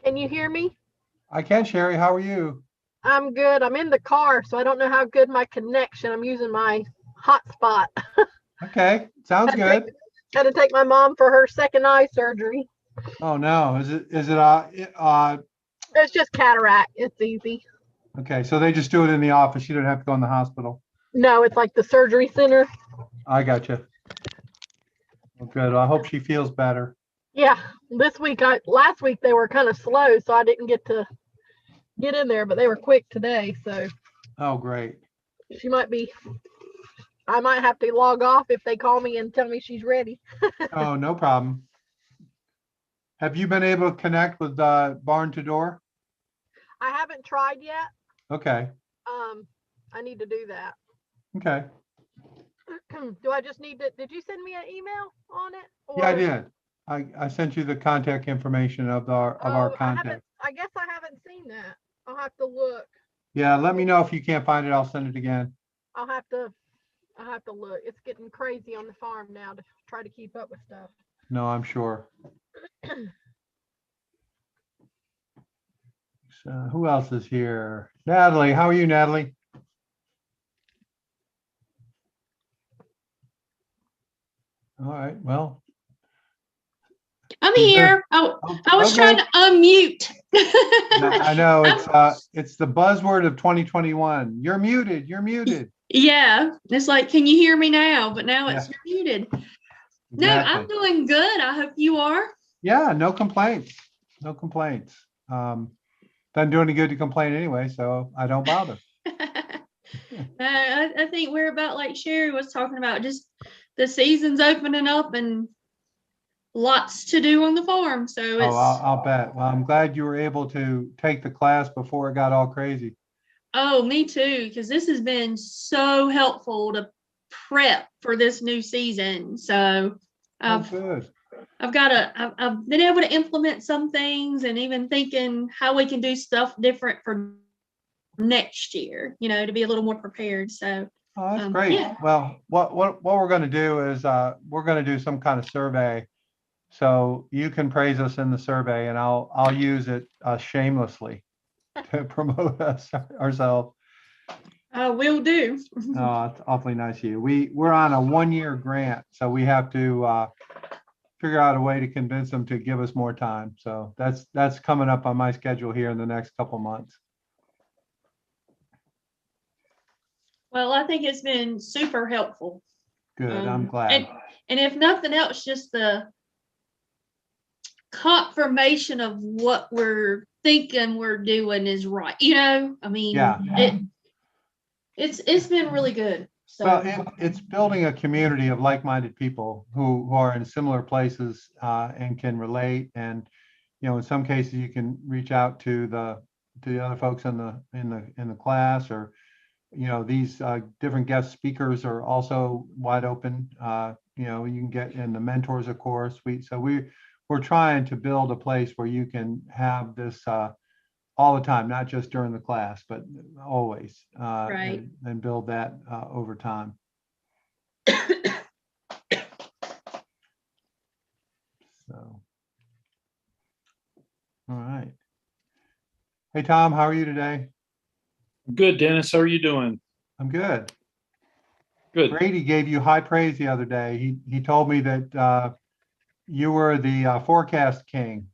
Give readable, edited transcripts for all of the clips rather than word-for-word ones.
Can you hear me? I can, Sherry. How are you? I'm good. I'm in the car, so I don't know how good my connection. I'm using my hotspot. Okay, sounds had to take good. had to take my mom for her second eye surgery. Oh no, is it It's just cataract. It's easy. okay, so they just do it in the office. You don't have to go in the hospital. No, it's like the surgery center. I got you. Well, good. I hope she feels better. Yeah, this week last week they were kind of slow, so I didn't get to get in there, but they were quick today. So Oh, great. she might be. I might have to log off if they call me and tell me she's ready. Oh, no problem. Have you been able to connect with Barn to Door? I haven't tried yet. Okay. Um, I need to do that. Okay. Do I just need to? Did you send me an email on it, Yeah, I or? did. I sent you the contact information of our Oh, I haven't. contact. I guess I haven't seen that. I'll have to look. Yeah, let me know if you can't find it. I'll send it again. I'll have to. I'll have to look. It's getting crazy on the farm now to try to keep up with stuff. No, I'm sure. So, who else is here? Natalie, how are you, Natalie? All right, well, I'm she's there. here. Oh, Oh, I was trying okay. to unmute. I know it's the buzzword of 2021. You're muted. You're muted. Yeah, it's like, can you hear me now? But now Yeah, it's you're muted. No, I'm exactly. doing good. I hope you are. Yeah, no complaints. No complaints. Doesn't do any good to complain anyway, so I don't bother. I think we're about like Sherry was talking about, just the season's opening up and lots to do on the farm. So Oh, it's, I'll bet. Well, I'm glad you were able to take the class before it got all crazy. oh, me too, because this has been so helpful to prep for this new season. So Oh, I've good. I've been able to implement some things, and even thinking how we can do stuff different for next year, to be a little more prepared. So, Oh, that's great. yeah. Well, what we're going to do is we're going to do some kind of survey. So you can praise us in the survey, and I'll use it shamelessly to promote us ourselves. Will do. Oh, it's awfully nice of you. We're on a 1-year grant, so we have to figure out a way to convince them to give us more time. So that's coming up on my schedule here in the next couple months. Well, I think it's been super helpful. Good. I'm glad. And if nothing else, just the confirmation of what we're thinking we're doing is right. I mean, Yeah. it's been really good. So, Well, it's building a community of like-minded people who are in similar places and can relate. And in some cases, you can reach out to the other folks in the class, or these different guest speakers are also wide open. You can get in the mentors, of course. We're trying to build a place where you can have this all the time, not just during the class, but always, right. and build that over time. So, all right. Hey, Tom, how are you today? Good, Dennis. How are you doing? I'm good. Good. Brady gave you high praise the other day. He told me that you were the forecast king.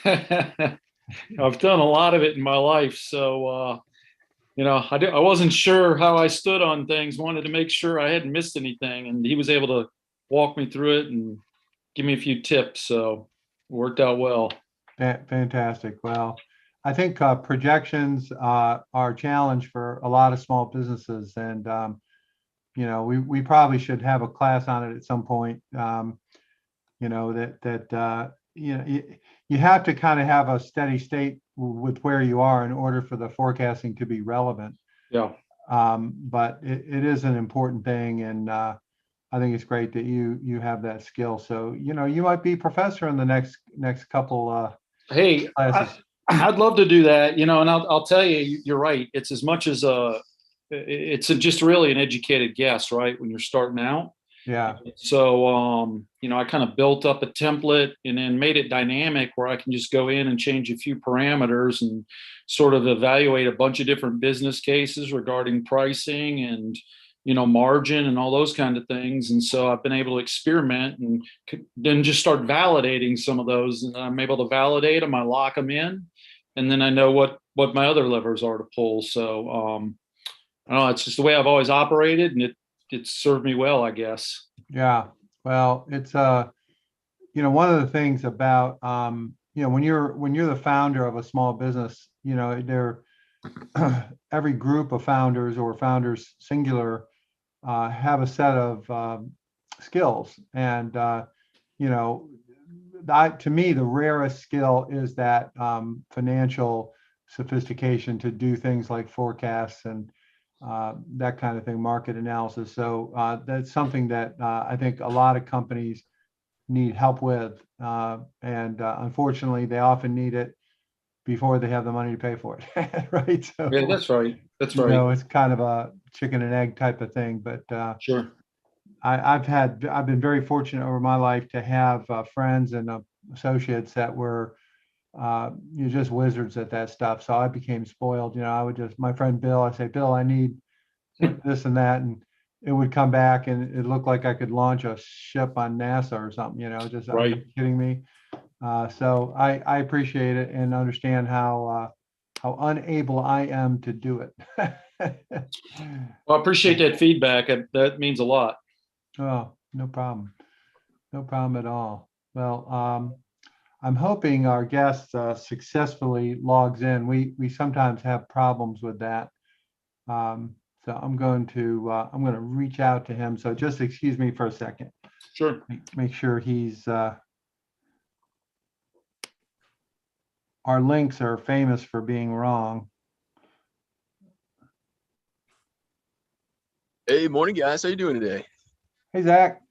I've done a lot of it in my life, so I wasn't sure how I stood on things. Wanted to make sure I hadn't missed anything, and he was able to walk me through it and give me a few tips. So it worked out well. Fantastic. Well, I think projections are a challenge for a lot of small businesses, and we probably should have a class on it at some point. You have to kind of have a steady state with where you are in order for the forecasting to be relevant. Yeah. But it is an important thing, and I think it's great that you have that skill. So you might be professor in the next couple Hey, classes. I'd love to do that, and I'll tell you, you're right. It's as much as it's just really an educated guess, right? When you're starting out, Yeah. So, I kind of built up a template and then made it dynamic where I can just go in and change a few parameters and sort of evaluate a bunch of different business cases regarding pricing and, margin and all those kind of things. And so I've been able to experiment and then just start validating some of those. And I'm able to validate them. I lock them in, and then I know what my other levers are to pull. So, I don't know, it's just the way I've always operated, and it's served me well, I guess. Yeah. Well, it's one of the things about when you're the founder of a small business, every group of founders or founders singular have a set of skills, and to me the rarest skill is that financial sophistication to do things like forecasts and that kind of thing, market analysis. So that's something that I think a lot of companies need help with, and unfortunately they often need it before they have the money to pay for it. Right. So Yeah, that's right. That's right. it's kind of a chicken and egg type of thing. But Sure. I've been very fortunate over my life to have friends and associates that were just wizards at that stuff. So I became spoiled. I would my friend Bill, I say, Bill, I need this and that, and it would come back and it looked like I could launch a ship on NASA or something. Just Are you kidding me? So I appreciate it and understand how unable I am to do it. Well, I appreciate that feedback. That means a lot. Oh, no problem. No problem at all. Well, I'm hoping our guest successfully logs in. We sometimes have problems with that. So I'm going to reach out to him. So just excuse me for a second. Sure. Make sure he's. Our links are famous for being wrong. Hey, morning, guys. How you doing today? Hey, Zach.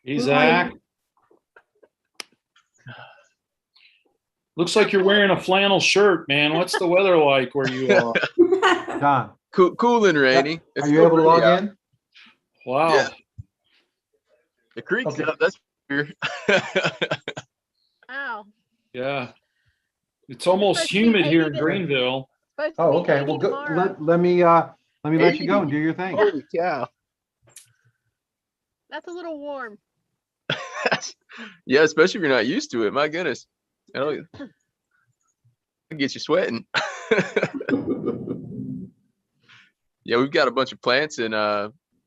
Hey, Zach. Looks like you're wearing a flannel shirt, man. What's the weather like where you are? John. Cool and rainy. Are you able to log in? Wow. Yeah. The creek's up. That's weird. Wow. Yeah. It's almost humid here in Greenville. Oh, okay. Well, let me let you go and do your thing. Holy cow. That's a little warm. Yeah, especially if you're not used to it. My goodness. It'll get you sweating. Yeah, we've got a bunch of plants and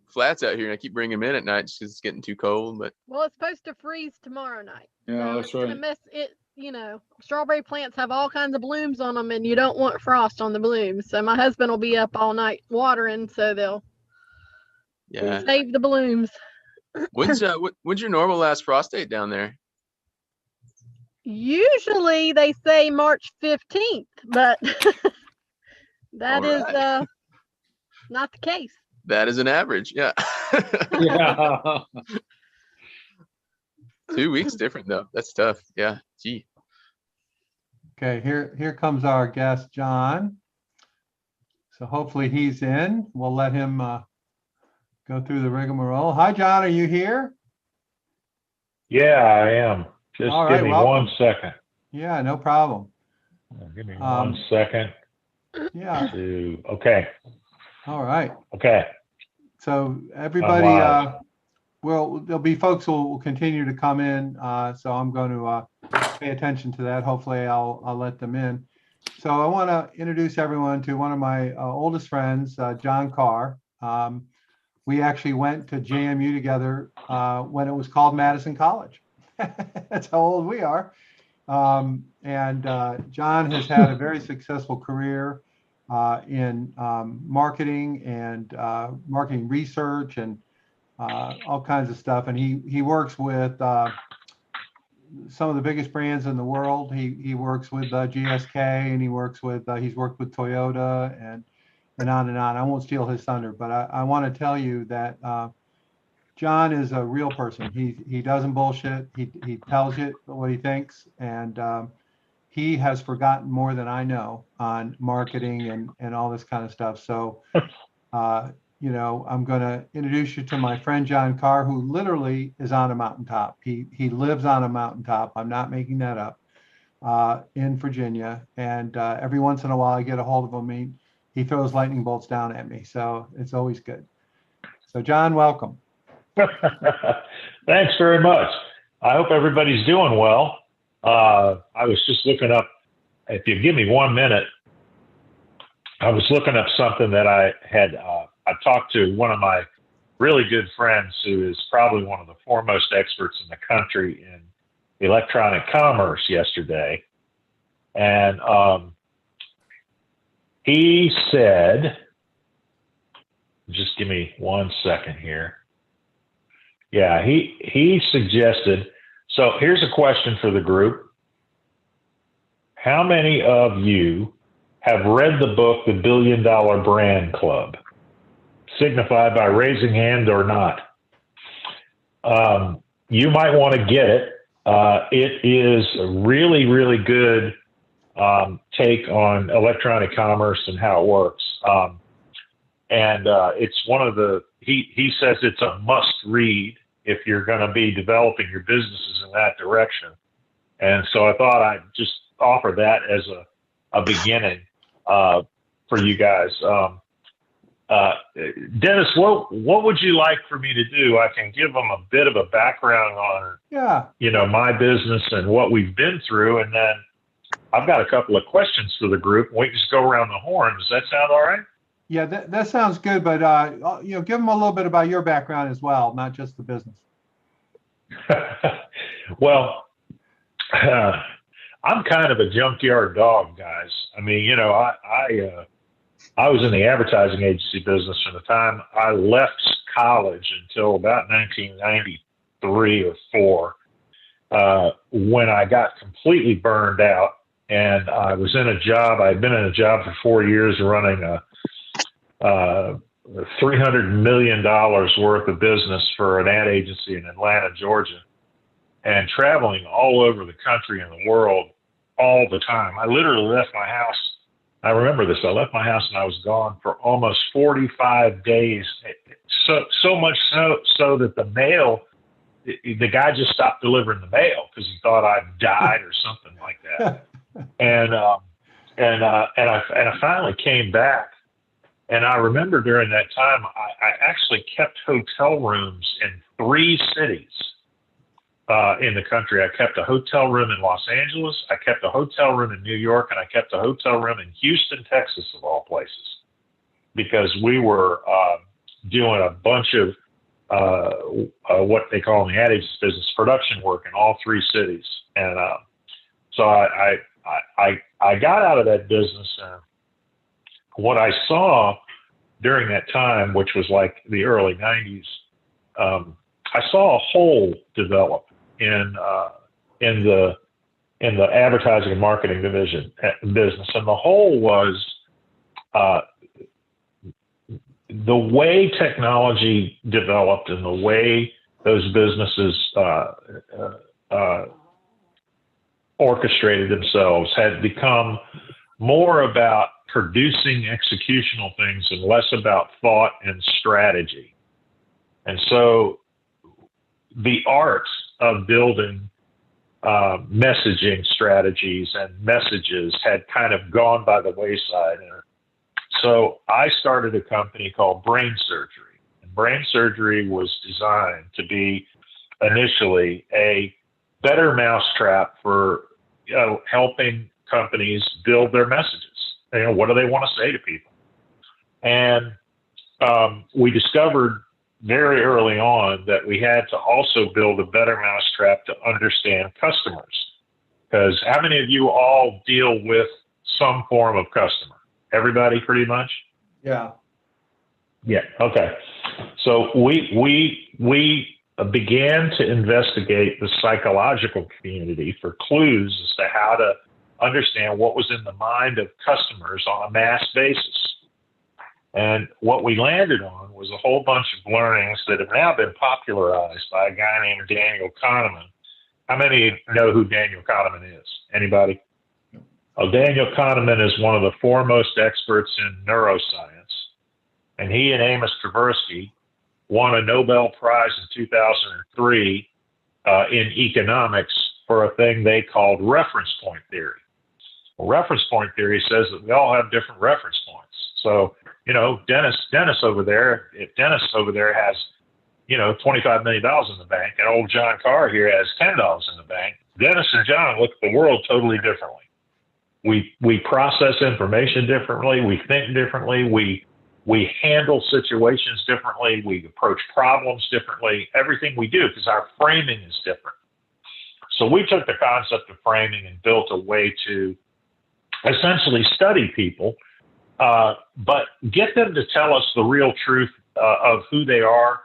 flats out here, and I keep bringing them in at night just because it's getting too cold. But well, it's supposed to freeze tomorrow night. Yeah, so that's it's gonna right. mess it. Strawberry plants have all kinds of blooms on them, and you don't want frost on the blooms. So my husband will be up all night watering, so they'll save the blooms. When's your normal last frost date down there? Usually they say March 15th, but that is not the case. That is an average. Yeah. Yeah. 2 weeks different though. That's tough. Yeah. Gee. Okay, here comes our guest, John. So hopefully he's in. We'll let him go through the rigmarole. Hi, John. Are you here? Yeah, I am. Just all right, give me welcome. 1 second. Yeah, no problem. Give me 1 second. Yeah. Okay. All right. Okay. So everybody, there'll be folks who will continue to come in. So I'm going to pay attention to that. Hopefully I'll let them in. So I want to introduce everyone to one of my oldest friends, John Carr. We actually went to JMU together when it was called Madison College. That's how old we are. And John has had a very successful career in marketing and marketing research and all kinds of stuff. And he works with some of the biggest brands in the world. He works with GSK, and he's worked with Toyota and on and on. I won't steal his thunder, but I want to tell you that John is a real person. He doesn't bullshit. He tells you what he thinks, and he has forgotten more than I know on marketing and all this kind of stuff. So you know, I'm going to introduce you to my friend John Carr, who literally is on a mountaintop. He lives on a mountaintop. I'm not making that up. In Virginia, and every once in a while I get a hold of him. He throws lightning bolts down at me, so it's always good. So John, welcome. Thanks very much. I hope everybody's doing well. I was just looking up, if you give me 1 minute, I was looking up something that I talked to one of my really good friends who is probably one of the foremost experts in the country in electronic commerce yesterday. And he said, just give me 1 second here. Yeah, he suggested, so here's a question for the group. How many of you have read the book, The $1 Billion Brand Club? Signified by raising hand or not. You might want to get it. It is a really, really good take on electronic commerce and how it works. And it's one of the, he says it's a must read if you're going to be developing your businesses in that direction. And so I thought I'd just offer that as a beginning for you guys. Dennis, what would you like for me to do? I can give them a bit of a background on, you know, my business and what we've been through, and then I've got a couple of questions for the group. We can just go around the horn. Does that sound all right? Yeah, that sounds good. But you know, give them a little bit about your background as well, not just the business. Well, I'm kind of a junkyard dog, guys. I mean, you know, I was in the advertising agency business from the time I left college until about 1993 or 4, when I got completely burned out. And I was in a job, I'd been in a job for 4 years running a $300 million worth of business for an ad agency in Atlanta, Georgia, and traveling all over the country and the world all the time. I literally left my house. I remember this. I left my house and I was gone for almost 45 days. So much so that the mail, the guy just stopped delivering the mail because he thought I'd died or something like that. And I finally came back. And I remember during that time, I actually kept hotel rooms in 3 cities in the country. I kept a hotel room in Los Angeles, I kept a hotel room in New York, and I kept a hotel room in Houston, Texas, of all places, because we were doing a bunch of what they call in the ad agency business production work in all 3 cities. And so I got out of that business, and what I saw during that time, which was like the early 90s, I saw a hole develop in the advertising and marketing division business, and the hole was the way technology developed and the way those businesses orchestrated themselves had become more about producing executional things and less about thought and strategy. And so the art of building messaging strategies and messages had kind of gone by the wayside. And so I started a company called Brainsurgery. And Brainsurgery was designed to be initially a better mousetrap for helping companies build their messages. You know, what do they want to say to people? And we discovered very early on that we had to also build a better mousetrap to understand customers. Because how many of you all deal with some form of customer? Everybody, pretty much? Yeah. Yeah. Okay. So we began to investigate the psychological community for clues as to how to understand what was in the mind of customers on a mass basis. And what we landed on was a whole bunch of learnings that have now been popularized by a guy named Daniel Kahneman. How many know who Daniel Kahneman is? Anybody? Well, Daniel Kahneman is one of the foremost experts in neuroscience. and he and Amos Tversky won a Nobel Prize in 2003 in economics for a thing they called reference point theory. Well, reference point theory says that we all have different reference points. So, you know, Dennis over there, if Dennis over there has, you know, $25 million in the bank, and old John Carr here has $10 in the bank, Dennis and John look at the world totally differently. We process information differently. We think differently. We handle situations differently. We approach problems differently. Everything we do, because our framing is different. So we took the concept of framing and built a way to essentially study people, but get them to tell us the real truth of who they are,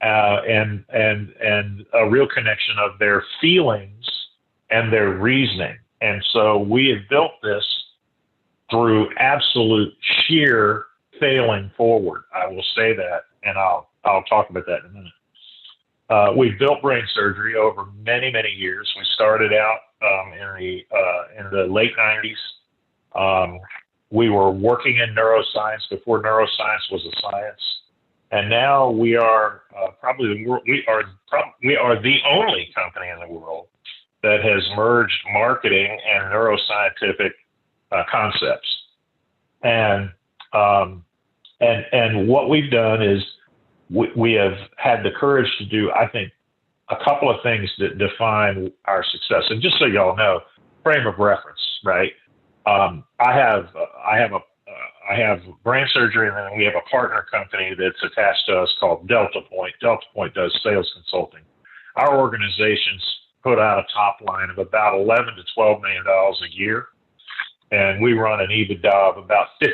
and a real connection of their feelings and their reasoning. And so we have built this through absolute sheer failing forward. I will say that, and I'll talk about that in a minute. We've built Brainsurgery over many, many years. We started out in the late 90s. We were working in neuroscience before neuroscience was a science, and now we are we are the only company in the world that has merged marketing and neuroscientific concepts. And what we've done is we have had the courage to do, I think, a couple of things that define our success. And just so y'all know, frame of reference, right? I have Brainsurgery, and then we have a partner company that's attached to us called Delta Point. Delta Point does sales consulting. Our organizations put out a top line of about $11 to $12 million a year, and we run an EBITDA of about 50%.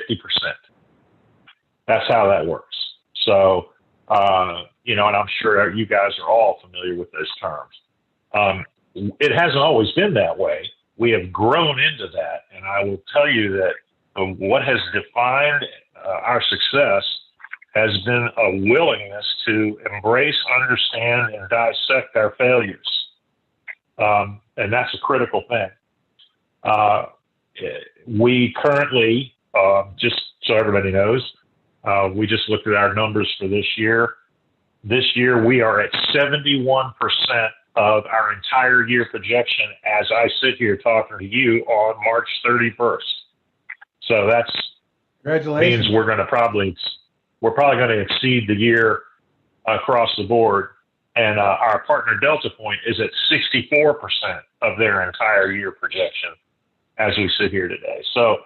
That's how that works. So, you know, and I'm sure you guys are all familiar with those terms. It hasn't always been that way. We have grown into that, and I will tell you that what has defined our success has been a willingness to embrace, understand, and dissect our failures. And that's a critical thing. We currently, just so everybody knows, we just looked at our numbers for this year. This year, we are at 71% of our entire year projection as I sit here talking to you on March 31st. So that's Congratulations. means we're probably going to exceed the year across the board. And our partner Delta Point is at 64% of their entire year projection as we sit here today. So,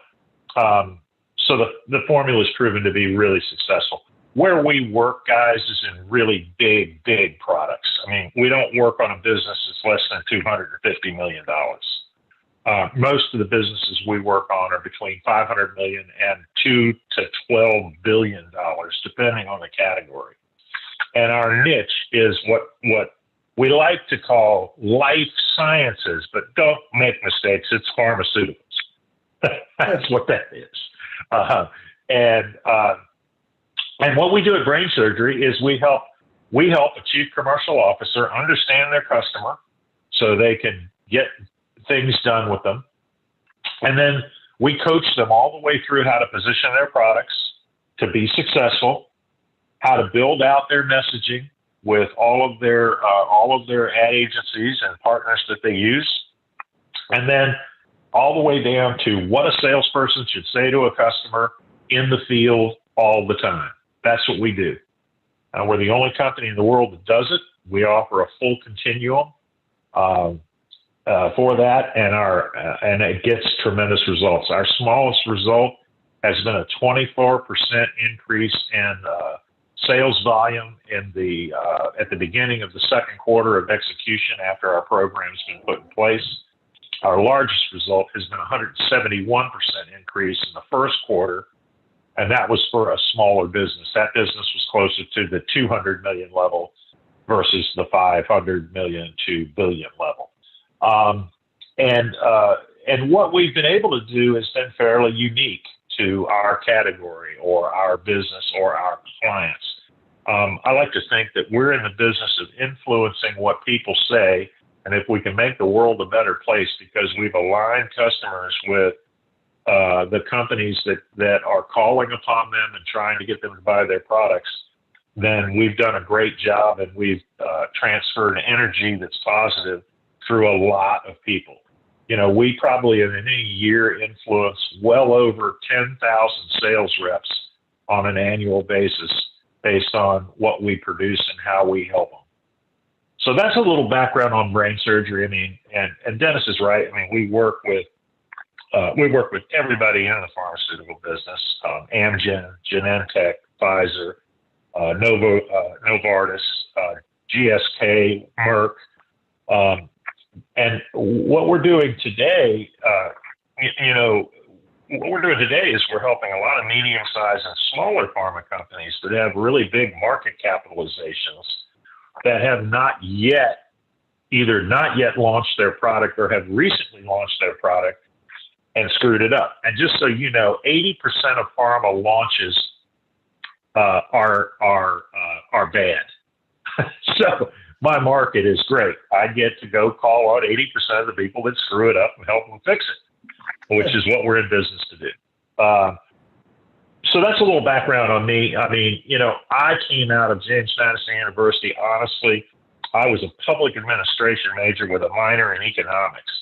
the formula has proven to be really successful. Where we work, guys, is in really big products. I mean, we don't work on a business that's less than $250 million. Most of the businesses we work on are between $500 million and $2 to $12 billion, depending on the category. And our niche is what we like to call life sciences, but don't make mistakes. It's pharmaceuticals. That's what that is. And what we do at Brainsurgery is we help a chief commercial officer understand their customer so they can get things done with them. And then we coach them all the way through how to position their products to be successful, how to build out their messaging with all of their ad agencies and partners that they use, and then all the way down to what a salesperson should say to a customer in the field all the time. That's what we do. We're the only company in the world that does it. We offer a full continuum for that, and it gets tremendous results. Our smallest result has been a 24% increase in sales volume at the beginning of the second quarter of execution after our program's been put in place. Our largest result has been a 171% increase in the first quarter, and that was for a smaller business. That business was closer to the 200 million level versus the 500 million to billion level. And what we've been able to do has been fairly unique to our category or our business or our clients. I like to think that we're in the business of influencing what people say, and if we can make the world a better place because we've aligned customers with the companies that are calling upon them and trying to get them to buy their products, then we've done a great job, and we've transferred energy that's positive through a lot of people. We probably in any year influence well over 10,000 sales reps on an annual basis based on what we produce and how we help them. So that's a little background on brain surgery. I mean, and Dennis is right. I mean, we work with everybody in the pharmaceutical business, Amgen, Genentech, Pfizer, Novartis, GSK, Merck. And what we're doing today, what we're doing today is we're helping a lot of medium-sized and smaller pharma companies that have really big market capitalizations that have either not yet launched their product or have recently launched their product and screwed it up. And just so you know, 80% of pharma launches are bad. So my market is great. I get to go call out 80% of the people that screw it up and help them fix it, which is what we're in business to do. So that's a little background on me. I mean, I came out of James Madison University. Honestly, I was a public administration major with a minor in economics.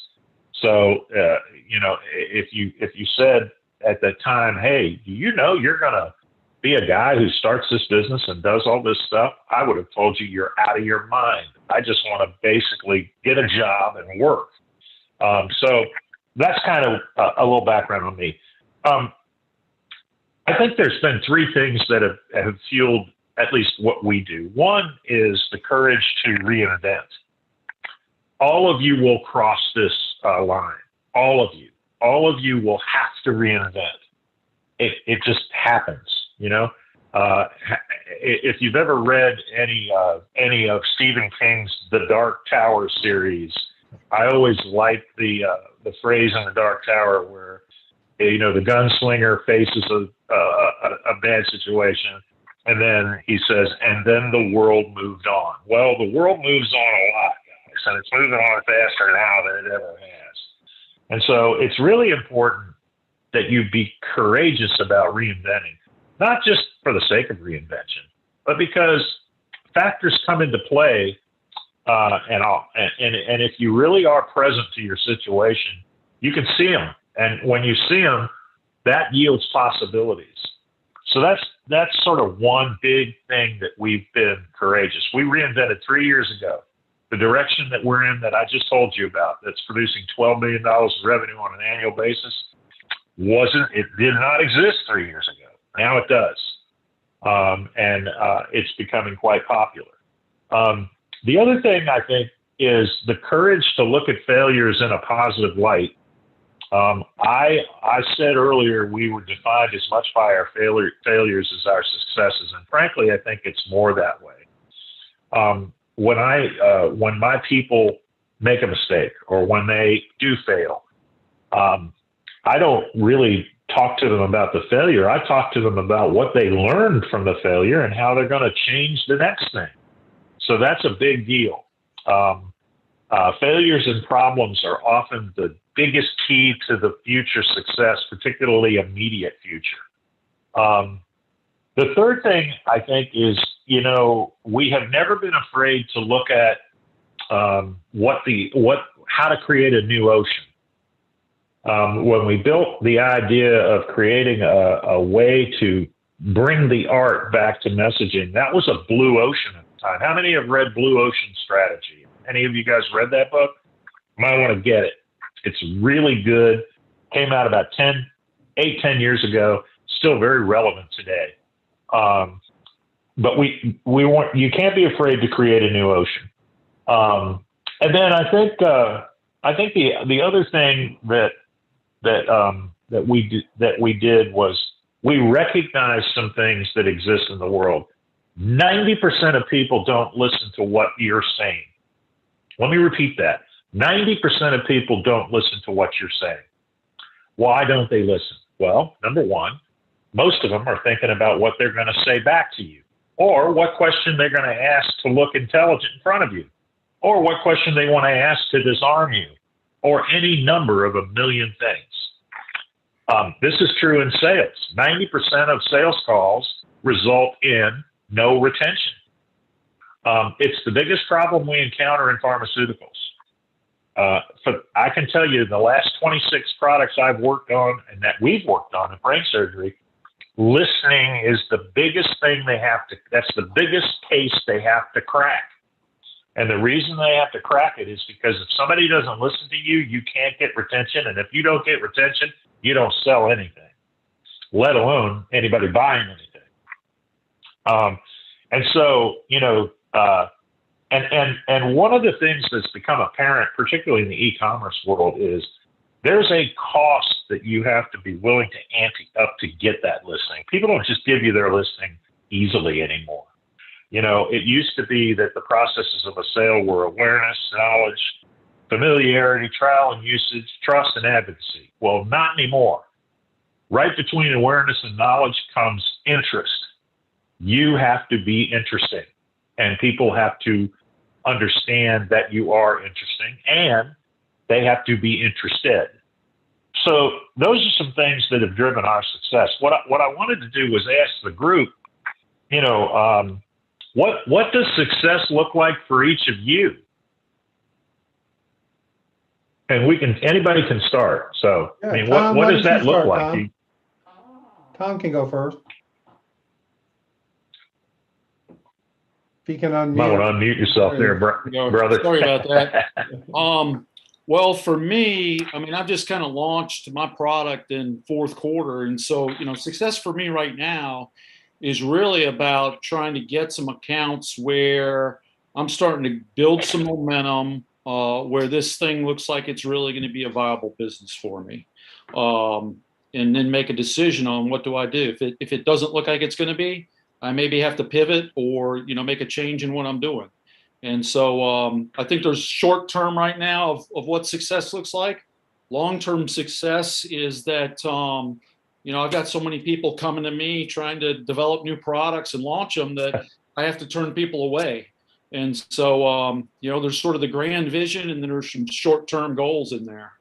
So, if you said at that time, hey, do you know you're going to be a guy who starts this business and does all this stuff, I would have told you you're out of your mind. I just want to basically get a job and work. So that's kind of a little background on me. I think there's been three things that have fueled at least what we do. One is the courage to reinvent. All of you will cross this line. All of you will have to reinvent. It just happens, If you've ever read any of Stephen King's The Dark Tower series, I always like the phrase in The Dark Tower where the gunslinger faces a bad situation, and then he says, and then the world moved on. Well, the world moves on a lot, guys, and it's moving on faster now than it ever has. And so it's really important that you be courageous about reinventing, not just for the sake of reinvention, but because factors come into play, and if you really are present to your situation, you can see them. And when you see them, that yields possibilities. So that's sort of one big thing that we've been courageous. We reinvented 3 years ago. The direction that we're in that I just told you about, that's producing $12 million of revenue on an annual basis, it did not exist 3 years ago. Now it does. And it's becoming quite popular. The other thing I think is the courage to look at failures in a positive light. I said earlier we were defined as much by our failures as our successes, and frankly, I think it's more that way. When my people make a mistake or when they do fail, I don't really talk to them about the failure. I talk to them about what they learned from the failure and how they're going to change the next thing. So that's a big deal. Failures and problems are often the biggest key to the future success, particularly immediate future. The third thing I think is, we have never been afraid to look at how to create a new ocean. When we built the idea of creating a way to bring the art back to messaging, that was a blue ocean at the time. How many have read Blue Ocean Strategy? Any of you guys read that book? You might want to get it. It's really good. Came out about 10 years ago. Still very relevant today. But you can't be afraid to create a new ocean. And then I think the other thing that we did was we recognized some things that exist in the world. 90% of people don't listen to what you're saying. Let me repeat that. 90% of people don't listen to what you're saying. Why don't they listen? Well, number one, most of them are thinking about what they're going to say back to you, or what question they're going to ask to look intelligent in front of you, or what question they want to ask to disarm you, or any number of a million things. This is true in sales. 90% of sales calls result in no retention. It's the biggest problem we encounter in pharmaceuticals. I can tell you the last 26 products I've worked on and that we've worked on in brain surgery, listening is the biggest thing that's the biggest case they have to crack. And the reason they have to crack it is because if somebody doesn't listen to you, you can't get retention. And if you don't get retention, you don't sell anything, let alone anybody buying anything. And so, and one of the things that's become apparent, particularly in the e-commerce world, is there's a cost that you have to be willing to ante up to get that listing. People don't just give you their listing easily anymore. It used to be that the processes of a sale were awareness, knowledge, familiarity, trial and usage, trust, and advocacy. Well, not anymore. Right between awareness and knowledge comes interest. You have to be interesting, and people have to understand that you are interesting, and they have to be interested. So those are some things that have driven our success. What I wanted to do was ask the group, what does success look like for each of you? And anybody can start. So, Yeah, I mean, Tom, what why does don't that you look start, like? Tom can go first. If you can You might want to unmute yourself there, brother. Sorry about that. Well, for me, I mean, I've just kind of launched my product in fourth quarter. And so, success for me right now is really about trying to get some accounts where I'm starting to build some momentum, where this thing looks like it's really going to be a viable business for me. And then make a decision on what do I do. If it doesn't look like it's going to be, I maybe have to pivot or, make a change in what I'm doing. And so I think there's short term right now of what success looks like. Long-term success is that, I've got so many people coming to me trying to develop new products and launch them that I have to turn people away. And so, there's sort of the grand vision, and then there's some short-term goals in there.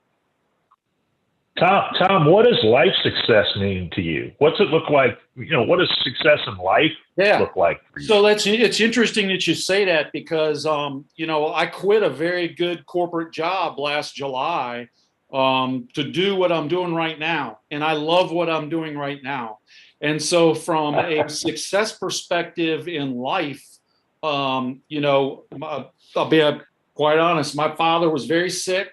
Tom, what does life success mean to you? What's it look like? What does success in life look like for you? So it's interesting that you say that because, I quit a very good corporate job last July to do what I'm doing right now. And I love what I'm doing right now. And so from a success perspective in life, I'll be quite honest, my father was very sick.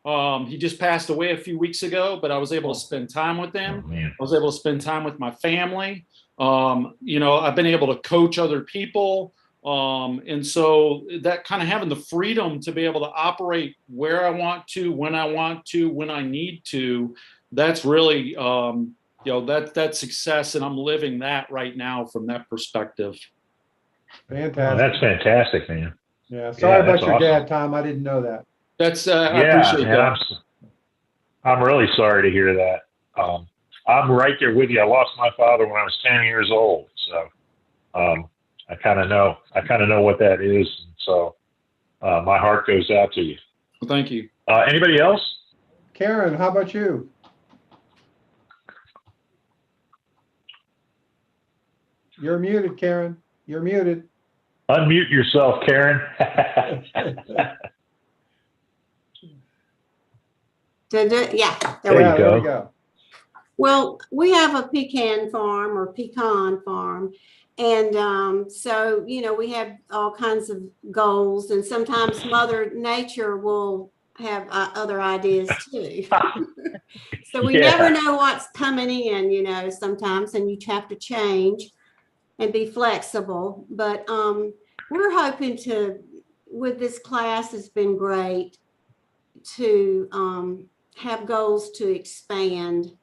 He just passed away a few weeks ago, but I was able to spend time with him. I was able to spend time with my family. I've been able to coach other people. And so that kind of having the freedom to be able to operate where I want to, when I need to, that's really, that's success. And I'm living that right now from that perspective. Fantastic. Oh, that's fantastic, man. Yeah. Sorry about your awesome. dad, Tom. I didn't know that. That's I appreciate that. I'm really sorry to hear that. I'm right there with you. I lost my father when I was 10 years old, so I kind of know what that is. And so my heart goes out to you. Well, thank you. Anybody else? Karen, how about you? You're muted, Karen. You're muted. Unmute yourself, Karen. Yeah, there we go. Well, we have a pecan farm or pecan farm. And so, we have all kinds of goals, and sometimes Mother Nature will have other ideas too. So we never know what's coming in, sometimes, and you have to change and be flexible. But we're hoping with this class, it's been great to have goals to expand.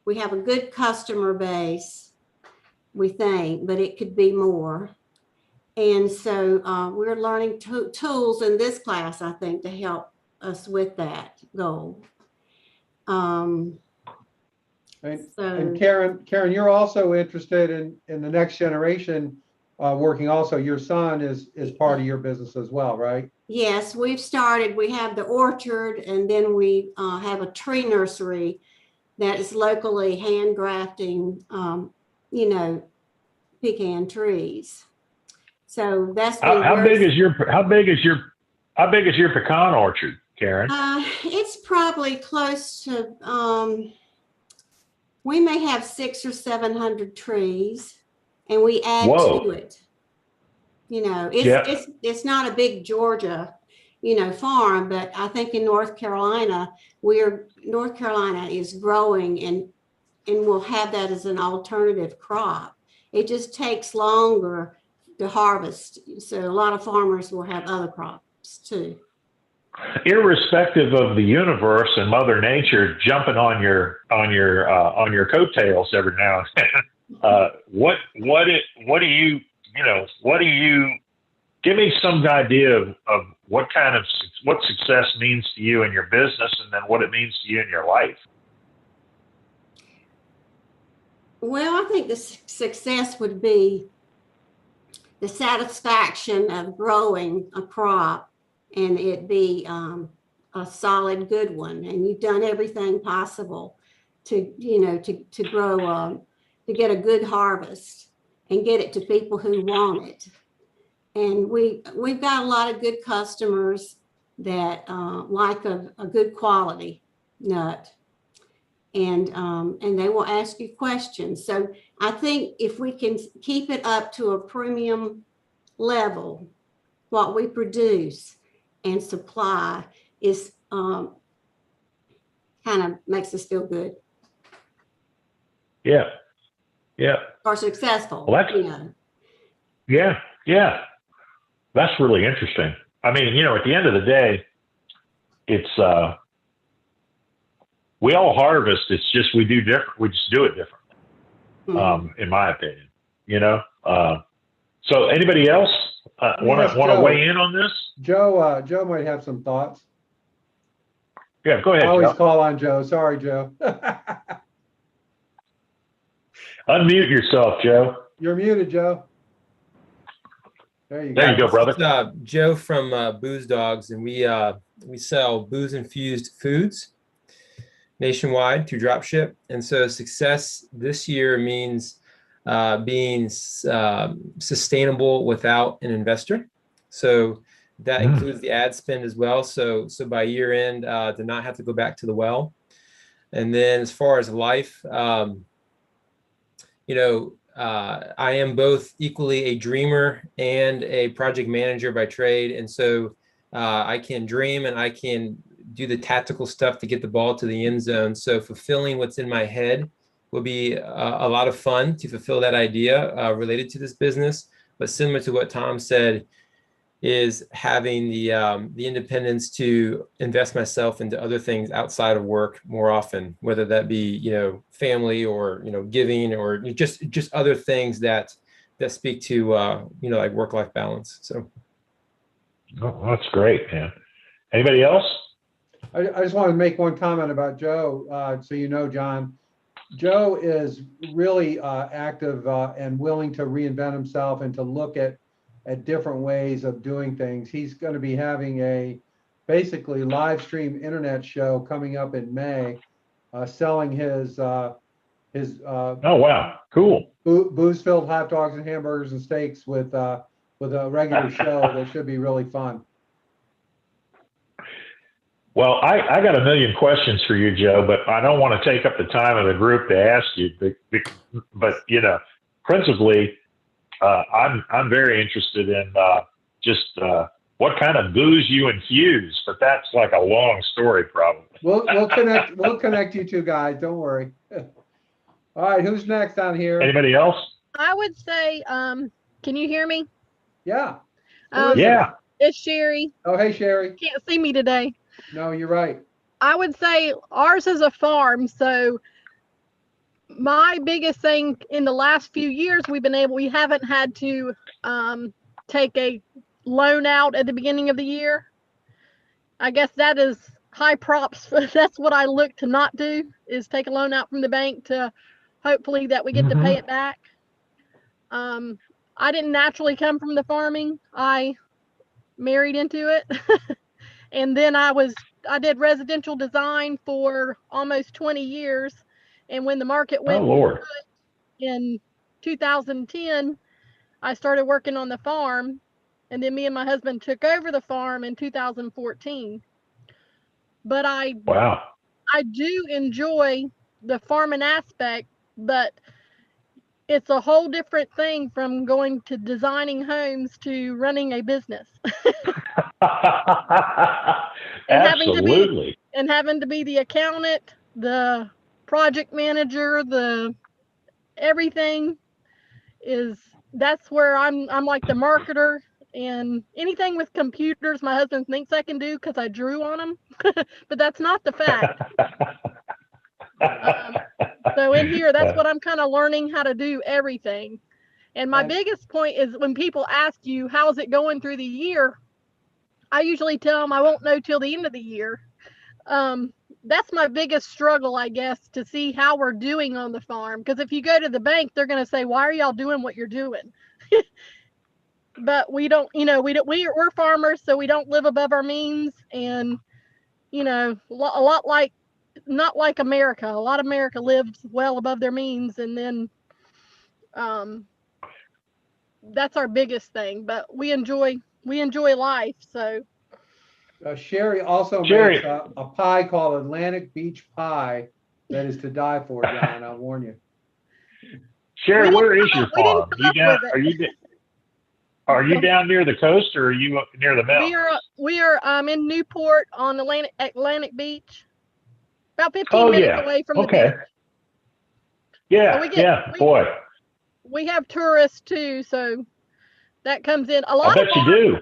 We have a good customer base, we think, but it could be more. And so we're learning tools in this class, I think, to help us with that goal. And Karen, you're also interested in the next generation working also. Your son is part of your business as well, right? Yes, we have the orchard, and then we have a tree nursery that is locally hand grafting, you know, pecan trees. So that's how big is your pecan orchard, Karen? It's probably close to we may have 600 or 700 trees, and we add to it. You know, it's not a big Georgia, you know, farm, but I think in North Carolina is growing, and we'll have that as an alternative crop. It just takes longer to harvest, so a lot of farmers will have other crops too. Irrespective of the universe and Mother Nature jumping on your coattails every now and then, what do you give me some idea of what success means to you in your business, and then what it means to you in your life? Well, I think the success would be the satisfaction of growing a crop and it be a solid, good one. And you've done everything possible to, you know, to grow, to get a good harvest and get it to people who want it. And we've got a lot of good customers that like a good quality nut. And they will ask you questions. So I think if we can keep it up to a premium level, what we produce and supply is kind of makes us feel good. Yeah. Yeah. Or successful. Well, you know. Yeah. Yeah. That's really interesting. I mean, you know, at the end of the day, it's we all harvest. It's just we just do it differently, in my opinion. You know. So, anybody else want to weigh in on this? Joe might have some thoughts. Yeah, go ahead. I always Joe. call on Joe. Sorry, Joe. Unmute yourself, Joe. You're muted, Joe. There you go. There you go, brother. It's, Joe from Booze Dogs, and we sell booze infused foods nationwide through dropship. And so success this year means being sustainable without an investor. So that includes the ad spend as well. So by year end, to not have to go back to the well. And then as far as life, you know, I am both equally a dreamer and a project manager by trade. And so I can dream and I can do the tactical stuff to get the ball to the end zone. So fulfilling what's in my head will be a lot of fun to fulfill that idea related to this business. But similar to what Tom said, is having the independence to invest myself into other things outside of work more often, whether that be, you know, family or, you know, giving or just other things that speak to, you know, like work-life balance. So. Oh, that's great, man. Anybody else? I just want to make one comment about Joe. So you know, John, Joe is really active and willing to reinvent himself and to look at different ways of doing things. He's going to be having a basically live stream internet show coming up in May, selling his oh wow, cool, booze-filled hot dogs and hamburgers and steaks with a regular show that should be really fun. Well, I got a million questions for you, Joe, but I don't want to take up the time of the group to ask you. But you know, principally, I'm very interested in just what kind of booze you infuse. But that's like a long story, probably. We'll connect you two guys. Don't worry. All right, who's next on here? Anybody else? I would say, can you hear me? Yeah. Yeah. It's Sherry. Oh, hey, Sherry. Can't see me today. No, you're right. I would say ours is a farm. So my biggest thing in the last few years, we haven't had to take a loan out at the beginning of the year. I guess that is high props. That's what I look to not do, is take a loan out from the bank to hopefully that we get to pay it back. I didn't naturally come from the farming. I married into it. And then I was I did residential design for almost 20 years. And when the market Oh, went Lord. in 2010, I started working on the farm. And then me and my husband took over the farm in 2014. But Wow. I do enjoy the farming aspect, but it's a whole different thing from going to designing homes to running a business. Absolutely. Having to be the accountant, the project manager, the everything that's where I'm like the marketer, and anything with computers my husband thinks I can do because I drew on them, but that's not the fact. So in here, that's what I'm kind of learning, how to do everything. And my biggest point is when people ask you, how's it going through the year? I usually tell them I won't know till the end of the year. That's my biggest struggle, I guess, to see how we're doing on the farm. Because if you go to the bank, they're going to say, why are y'all doing what you're doing? But we don't, we're farmers, so we don't live above our means. And, a lot like, not like America. A lot of America lives well above their means. And then that's our biggest thing. But we enjoy life. So Sherry also Sherry. makes a pie called Atlantic Beach Pie that is to die for, John. I'll warn you. Sherry, where is your farm? Are you down near the coast, or are you up near the mountains? We are in Newport on Atlantic Beach, about 15 minutes away from the beach. Yeah, boy. We have tourists too, so that comes in. I bet you do.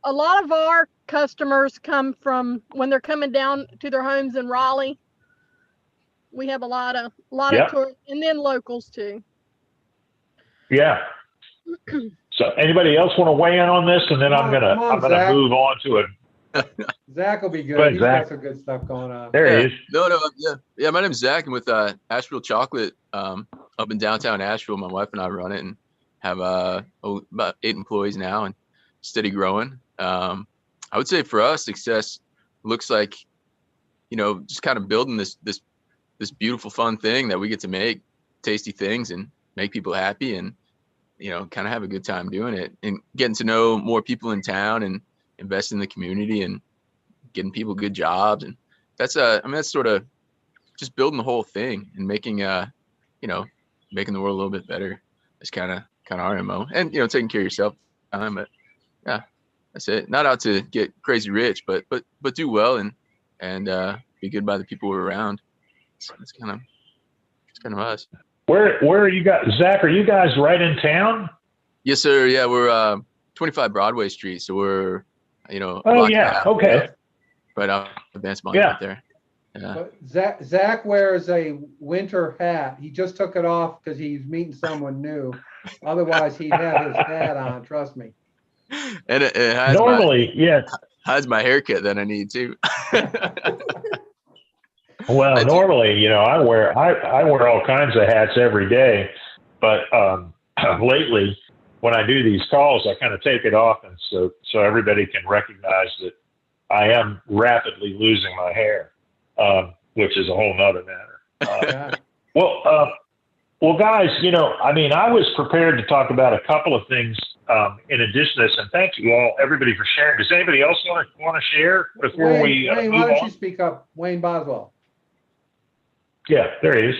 A lot of our customers come from when they're coming down to their homes in Raleigh. We have a lot of tourists, and then locals too. Yeah. So anybody else want to weigh in on this, and then I'm gonna move on to it. Zach will be good. Ahead, He's Zach. got some good stuff going on. There he is. Yeah. My name's Zach. I'm with Asheville Chocolate up in downtown Asheville. My wife and I run it and have about 8 employees now and steady growing. I would say for us, success looks like, just kind of building this beautiful, fun thing that we get to make tasty things and make people happy and, kind of have a good time doing it and getting to know more people in town and invest in the community and getting people good jobs. And that's sort of just building the whole thing and making, making the world a little bit better. It's kind of our MO, and, taking care of yourself. But yeah, that's it. Not out to get crazy rich, but do well and be good by the people we're around. It's kind of us. Where are you guys? Zach, are you guys right in town? Yes, sir. Yeah, we're 25 Broadway Street, so we're Oh yeah, okay. Right out Advanced Money right there. Yeah. But Zach wears a winter hat. He just took it off because he's meeting someone new. Otherwise, he'd have his hat on. Trust me. And it has hides my haircut that I need too. Well, normally, I wear all kinds of hats every day, but lately, when I do these calls, I kind of take it off, and so everybody can recognize that I am rapidly losing my hair, which is a whole nother matter. Well, guys, I was prepared to talk about a couple of things in addition to this, and thank you all, everybody, for sharing. Does anybody else want to share before we Wayne, move why don't on? you speak up? Wayne Boswell. Yeah, there he is.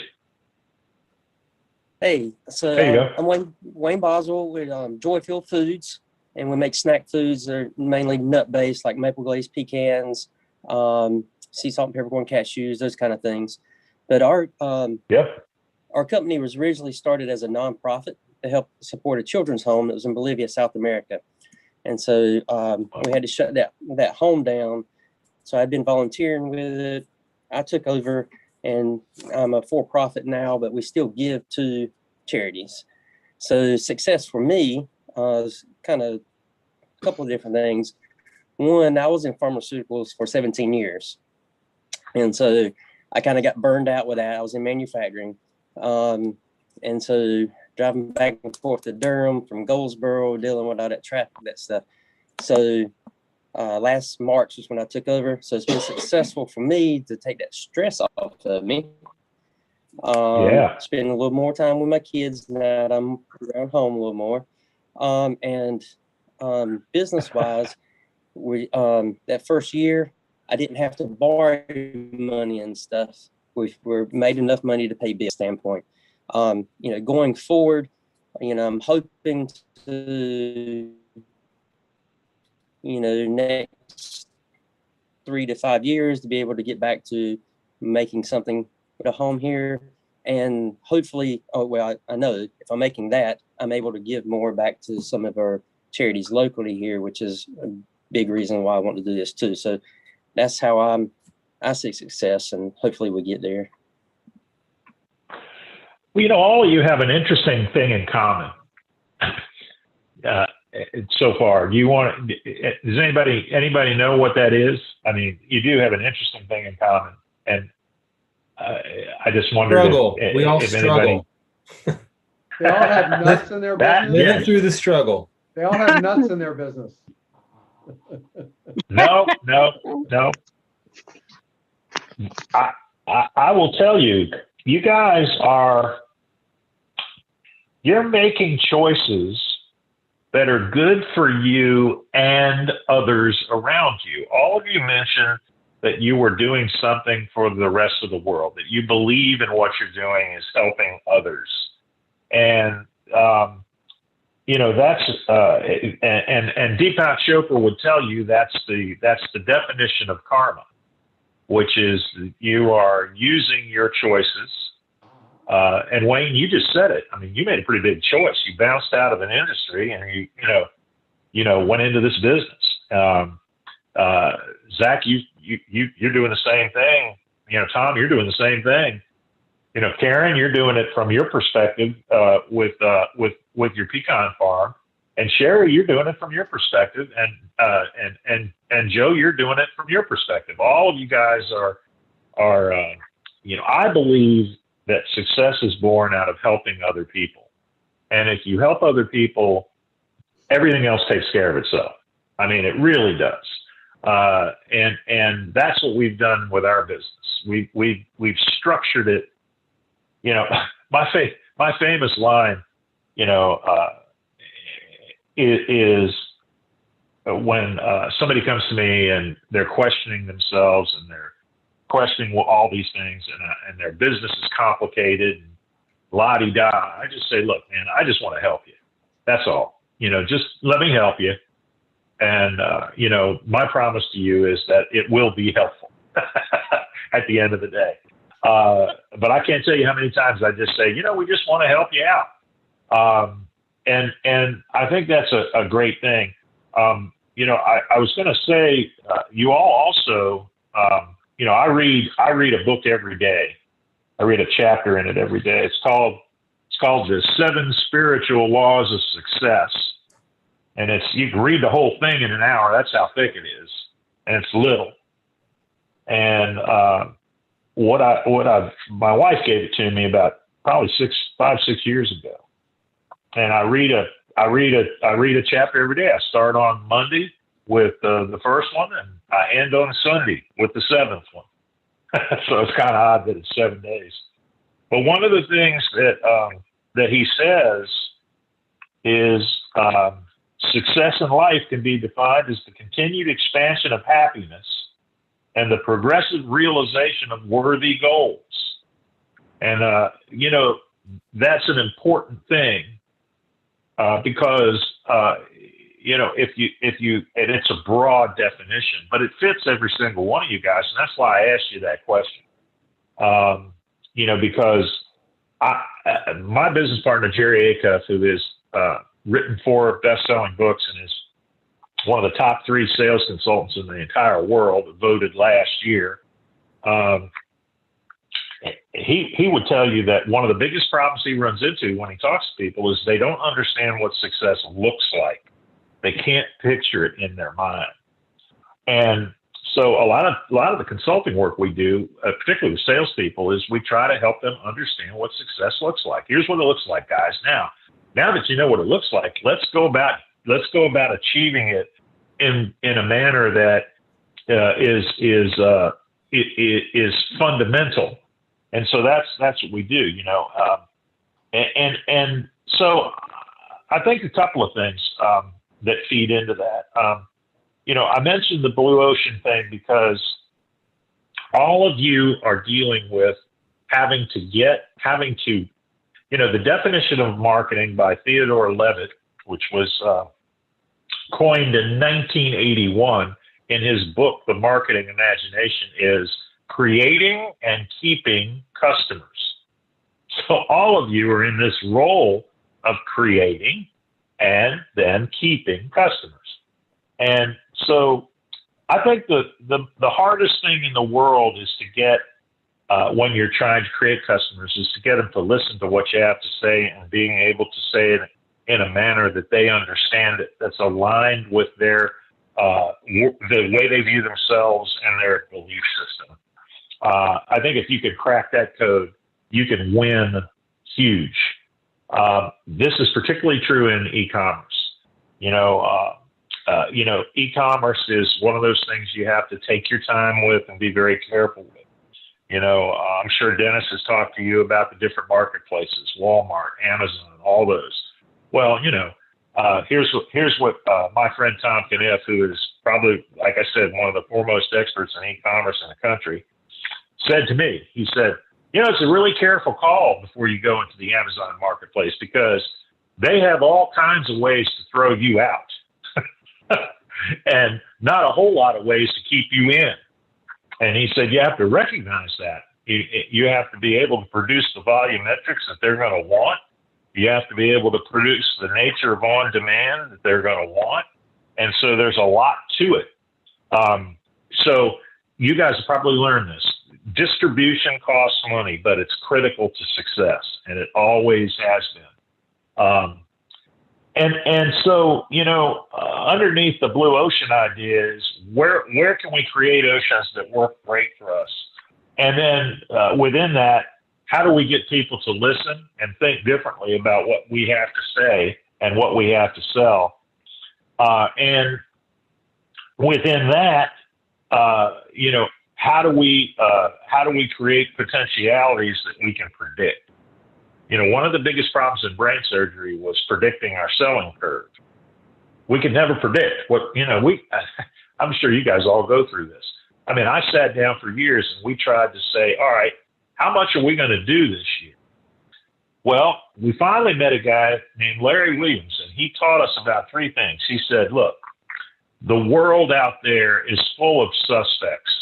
Hey, so there you go. I'm Wayne Boswell with Joyfield Foods, and we make snack foods that are mainly nut-based, like maple glazed pecans, sea salt and peppercorn cashews, those kind of things. But our company was originally started as a nonprofit to help support a children's home that was in Bolivia, South America. And so we had to shut that home down. So I've been volunteering with it. I took over, and I'm a for-profit now, but we still give to charities. So success for me is kind of a couple of different things. One, I was in pharmaceuticals for 17 years. And so I kind of got burned out with that. I was in manufacturing. And so driving back and forth to Durham from Goldsboro, dealing with all that traffic, that stuff. So last March was when I took over. So it's been successful for me to take that stress off of me. Spend a little more time with my kids now that I'm around home a little more. Business wise, that first year, I didn't have to borrow money and stuff. We're made enough money to pay bills standpoint. Going forward, I'm hoping to, next 3 to 5 years to be able to get back to making something with a home here. And hopefully, I know if I'm making that, I'm able to give more back to some of our charities locally here, which is a big reason why I want to do this too. So that's how I see success, and hopefully we get there. Well, all of you have an interesting thing in common. So far, does anybody know what that is? I mean, you do have an interesting thing in common, and I just wondered we all if struggle. anybody. They all have nuts in their business. Living through the struggle. They all have nuts in their business. No. I will tell you, you guys you're making choices that are good for you and others around you. All of you mentioned that you were doing something for the rest of the world, that you believe in what you're doing is helping others. And, that's, and Deepak Chopra would tell you that's the definition of karma, which is you are using your choices. And Wayne, you just said it. I mean, you made a pretty big choice. You bounced out of an industry and you went into this business. Zach, you're doing the same thing. Tom, you're doing the same thing. Karen, you're doing it from your perspective with your pecan farm, and Sherry, you're doing it from your perspective, and Joe, you're doing it from your perspective. All of you guys are I believe that success is born out of helping other people, and if you help other people, everything else takes care of itself. I mean, it really does. And that's what we've done with our business. We've structured it. My famous line, is when somebody comes to me and they're questioning themselves and they're questioning all these things, and their business is complicated and la-di-da. I just say, look, man, I just want to help you. That's all. Just let me help you. And, my promise to you is that it will be helpful at the end of the day. But I can't tell you how many times I just say, we just want to help you out. And I think that's a great thing. I was going to say, you all also, I read a book every day. I read a chapter in it every day. It's called The 7 Spiritual Laws of Success. And you can read the whole thing in an hour. That's how thick it is. And it's little. And, my wife gave it to me about probably 5-6 years ago. And I read a chapter every day. I start on Monday with the first one, and I end on Sunday with the 7th one. So it's kind of odd that it's 7 days. But one of the things that he says is success in life can be defined as the continued expansion of happiness and the progressive realization of worthy goals. And, that's an important thing because, if you, and it's a broad definition, but it fits every single one of you guys. And that's why I asked you that question. Because my business partner, Jerry Acuff, who has written 4 best-selling books and is one of the top 3 sales consultants in the entire world, voted last year. He would tell you that one of the biggest problems he runs into when he talks to people is they don't understand what success looks like. They can't picture it in their mind. And so a lot of the consulting work we do, particularly with salespeople, is we try to help them understand what success looks like. Here's what it looks like, guys. Now that you know what it looks like, let's go about achieving it in a manner that is fundamental. And so that's what we do, and so I think a couple of things that feed into that. I mentioned the blue ocean thing because all of you are dealing with having to, the definition of marketing by Theodore Levitt, which was coined in 1981 in his book, The Marketing Imagination, is creating and keeping customers. So all of you are in this role of creating and then keeping customers. And so I think the hardest thing in the world is to get, when you're trying to create customers, is to get them to listen to what you have to say and being able to say it in a manner that they understand it, that's aligned with their the way they view themselves and their belief system. I think if you could crack that code, you can win huge. This is particularly true in e-commerce. E-commerce is one of those things you have to take your time with and be very careful with. I'm sure Dennis has talked to you about the different marketplaces, Walmart, Amazon, all those. Well, here's what my friend Tom Kniff, who is probably, like I said, one of the foremost experts in e-commerce in the country, said to me. He said, it's a really careful call before you go into the Amazon marketplace because they have all kinds of ways to throw you out and not a whole lot of ways to keep you in. And he said, you have to recognize that. You have to be able to produce the volumetrics that they're going to want. You have to be able to produce the nature of on demand that they're going to want. And so there's a lot to it. So you guys have probably learned this. Distribution costs money, but it's critical to success, and it always has been. And so, underneath the blue ocean idea is where can we create oceans that work great for us? And then within that, how do we get people to listen and think differently about what we have to say and what we have to sell? And within that, how do we create potentialities that we can predict? One of the biggest problems in brain surgery was predicting our selling curve. We could never predict what, I'm sure you guys all go through this. I mean, I sat down for years and we tried to say, all right, how much are we going to do this year? Well, we finally met a guy named Larry Williams, and he taught us about three things. He said, look, the world out there is full of suspects.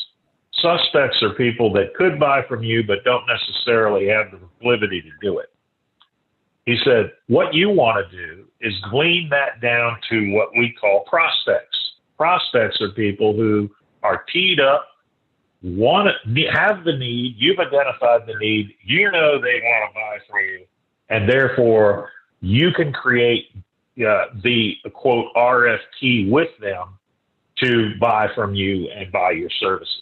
Suspects are people that could buy from you, but don't necessarily have the proclivity to do it. He said, what you want to do is glean that down to what we call prospects. Prospects are people who are teed up, have the need, you've identified the need, they want to buy from you, and therefore you can create the quote RFP with them to buy from you and buy your services.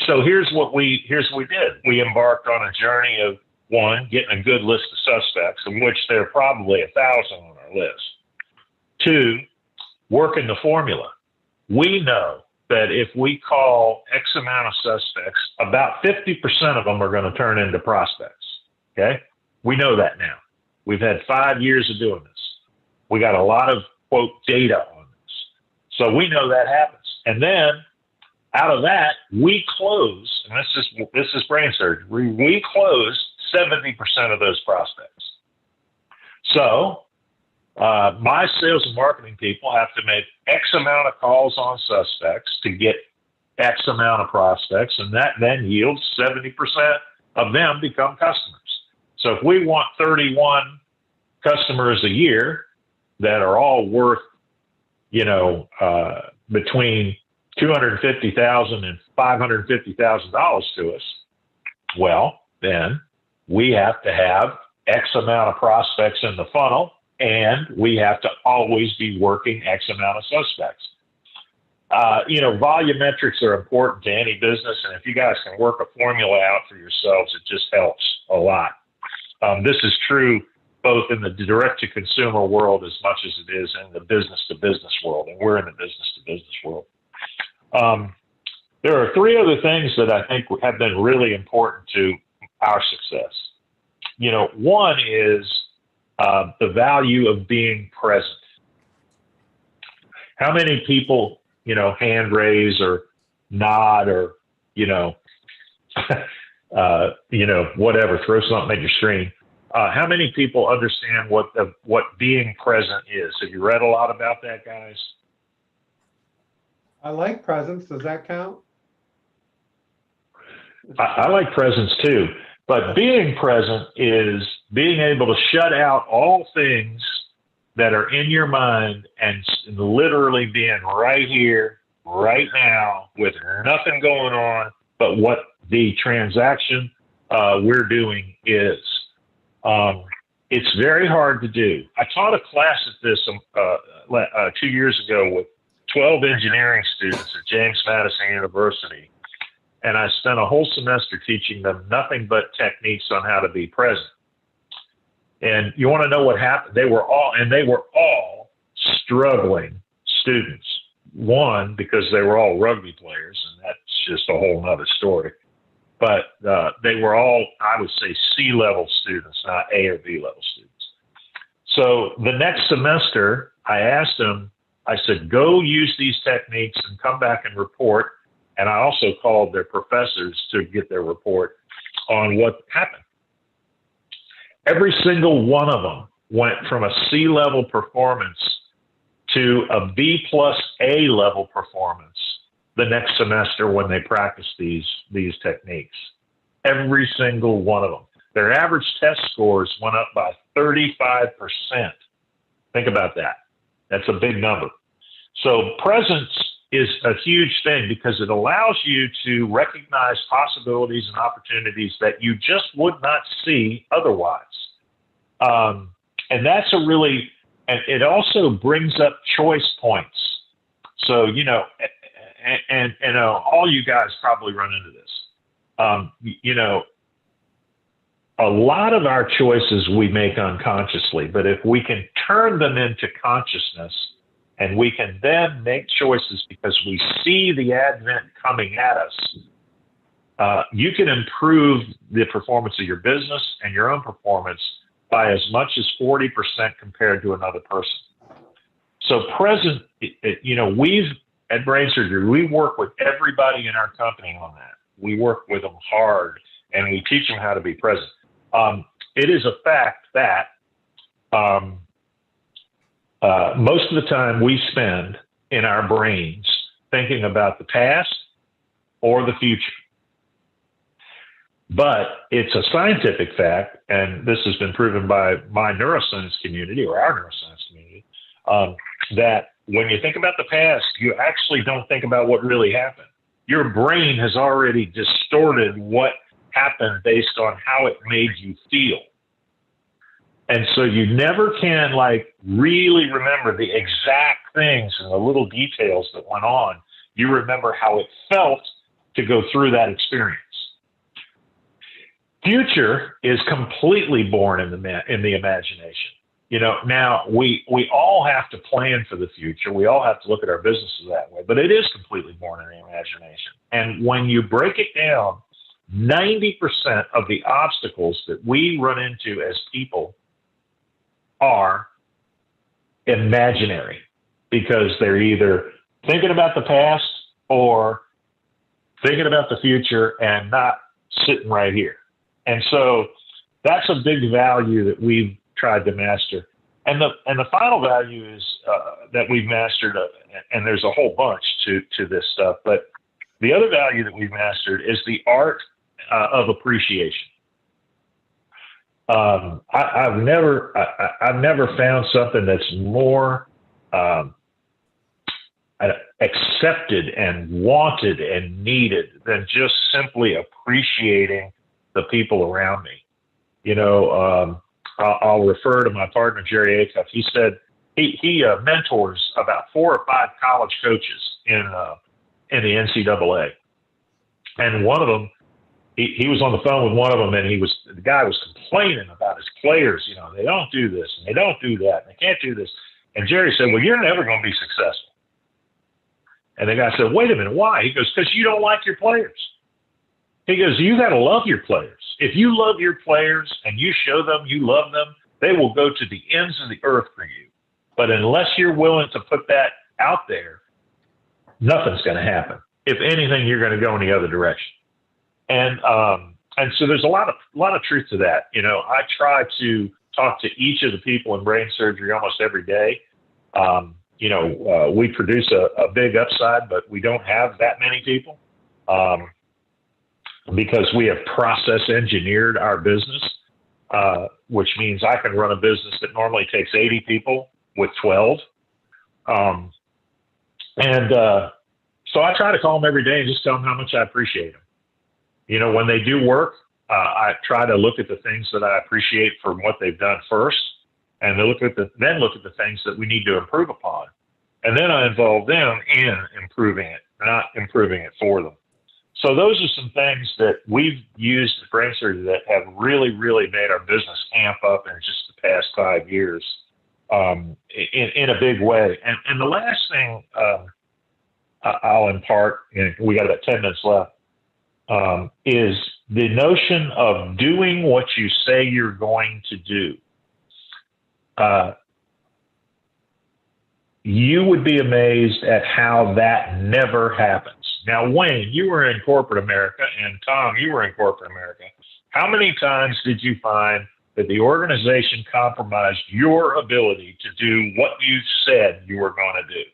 So here's what we did. We embarked on a journey of, one, getting a good list of suspects, of which there are probably 1,000 on our list. Two, working the formula. We know that if we call X amount of suspects, about 50% of them are going to turn into prospects. Okay? We know that now. We've had 5 years of doing this. We got a lot of, quote, data on this. So we know that happens. And then out of that, we close, and this is brain surgery, we close 70% of those prospects. So my sales and marketing people have to make X amount of calls on suspects to get X amount of prospects, and that then yields 70% of them become customers. So if we want 31 customers a year that are all worth, between $250,000 and $550,000 to us, well, then we have to have X amount of prospects in the funnel, and we have to always be working X amount of suspects. Volumetrics are important to any business, and if you guys can work a formula out for yourselves, it just helps a lot. This is true both in the direct-to-consumer world as much as it is in the business-to-business world, and we're in the business-to-business world. There are three other things that I think have been really important to our success. You know, one is the value of being present. How many people, you know, hand raise or nod or, you know, whatever, throw something at your screen. How many people understand what being present is? Have you read a lot about that, guys? I like presence. Does that count? I like presence too, but being present is being able to shut out all things that are in your mind and literally being right here, right now, with nothing going on but what the transaction we're doing is. It's very hard to do. I taught a class at this 2 years ago with 12 engineering students at James Madison University. And I spent a whole semester teaching them nothing but techniques on how to be present. And you want to know what happened? They were all struggling students. One, because they were all rugby players, and that's just a whole nother story. But they were all, I would say, C-level students, not A or B-level students. So the next semester, I asked them, I said, go use these techniques and come back and report. And I also called their professors to get their report on what happened. Every single one of them went from a C-level performance to a B plus A level performance the next semester when they practiced these techniques. Every single one of them. Their average test scores went up by 35%. Think about that. That's a big number. So presence is a huge thing because it allows you to recognize possibilities and opportunities that you just would not see otherwise. And that's and it also brings up choice points. So, you know, and all you guys probably run into this. You know, a lot of our choices we make unconsciously, but if we can turn them into consciousness, and we can then make choices because we see the advent coming at us, you can improve the performance of your business and your own performance by as much as 40% compared to another person. So present, you know, at Brainsurgery, we work with everybody in our company on that. We work with them hard, and we teach them how to be present. It is a fact that most of the time we spend in our brains thinking about the past or the future. But it's a scientific fact, and this has been proven by my neuroscience community or our neuroscience community, that when you think about the past, you actually don't think about what really happened. Your brain has already distorted what happened based on how it made you feel. And so you never can really remember the exact things and the little details that went on. You remember how it felt to go through that experience. Future is completely born in the imagination. You know, now we all have to plan for the future. We all have to look at our businesses that way, but it is completely born in the imagination. And when you break it down, 90% of the obstacles that we run into as people are imaginary because they're either thinking about the past or thinking about the future and not sitting right here. And so that's a big value that we've tried to master. And the final value is that we've mastered, and there's a whole bunch to this stuff, but the other value that we've mastered is the art of appreciation. I've never found something that's more accepted and wanted and needed than just simply appreciating the people around me. You know, I'll refer to my partner Jerry Acuff. He said he mentors about 4 or 5 college coaches in the NCAA, and one of them he was on the phone with one of them, and the guy was complaining about his players. You know, they don't do this and they don't do that, and they can't do this. And Jerry said, well, you're never going to be successful. And the guy said, wait a minute, why? He goes, because you don't like your players. He goes, you got to love your players. If you love your players and you show them you love them, they will go to the ends of the earth for you. But unless you're willing to put that out there, nothing's going to happen. If anything, you're going to go in the other direction. And so there's a lot of truth to that. You know, I try to talk to each of the people in brain surgery almost every day. You know, we produce a big upside, but we don't have that many people because we have process engineered our business, which means I can run a business that normally takes 80 people with 12. So I try to call them every day and just tell them how much I appreciate them. You know, when they do work, I try to look at the things that I appreciate from what they've done first, and then look at the things that we need to improve upon. And then I involve them in improving it, not improving it for them. So those are some things that we've used at brain surgery that have really, really made our business amp up in just the past 5 years in a big way. And the last thing I'll impart, and we got about 10 minutes left, is the notion of doing what you say you're going to do. You would be amazed at how that never happens. Now, Wayne, you were in corporate America, and Tom, you were in corporate America. How many times did you find that the organization compromised your ability to do what you said you were going to do?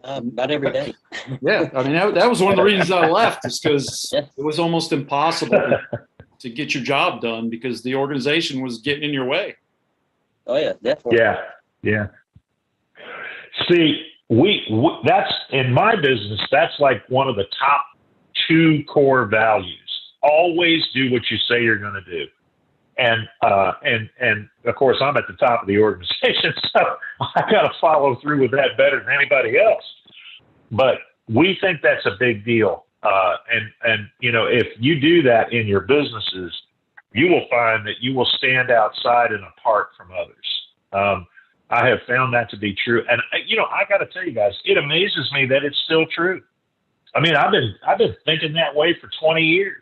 About every day. Yeah, I mean, that was one of the reasons I left, is because it was almost impossible to get your job done because the organization was getting in your way. Oh yeah, definitely. Yeah. See, that's in my business. That's like one of the top 2 core values. Always do what you say you're going to do. And of course, I'm at the top of the organization, so I got to follow through with that better than anybody else. But we think that's a big deal. And you know, if you do that in your businesses, you will find that you will stand outside and apart from others. I have found that to be true. And you know, I got to tell you guys, it amazes me that it's still true. I mean, I've been thinking that way for 20 years,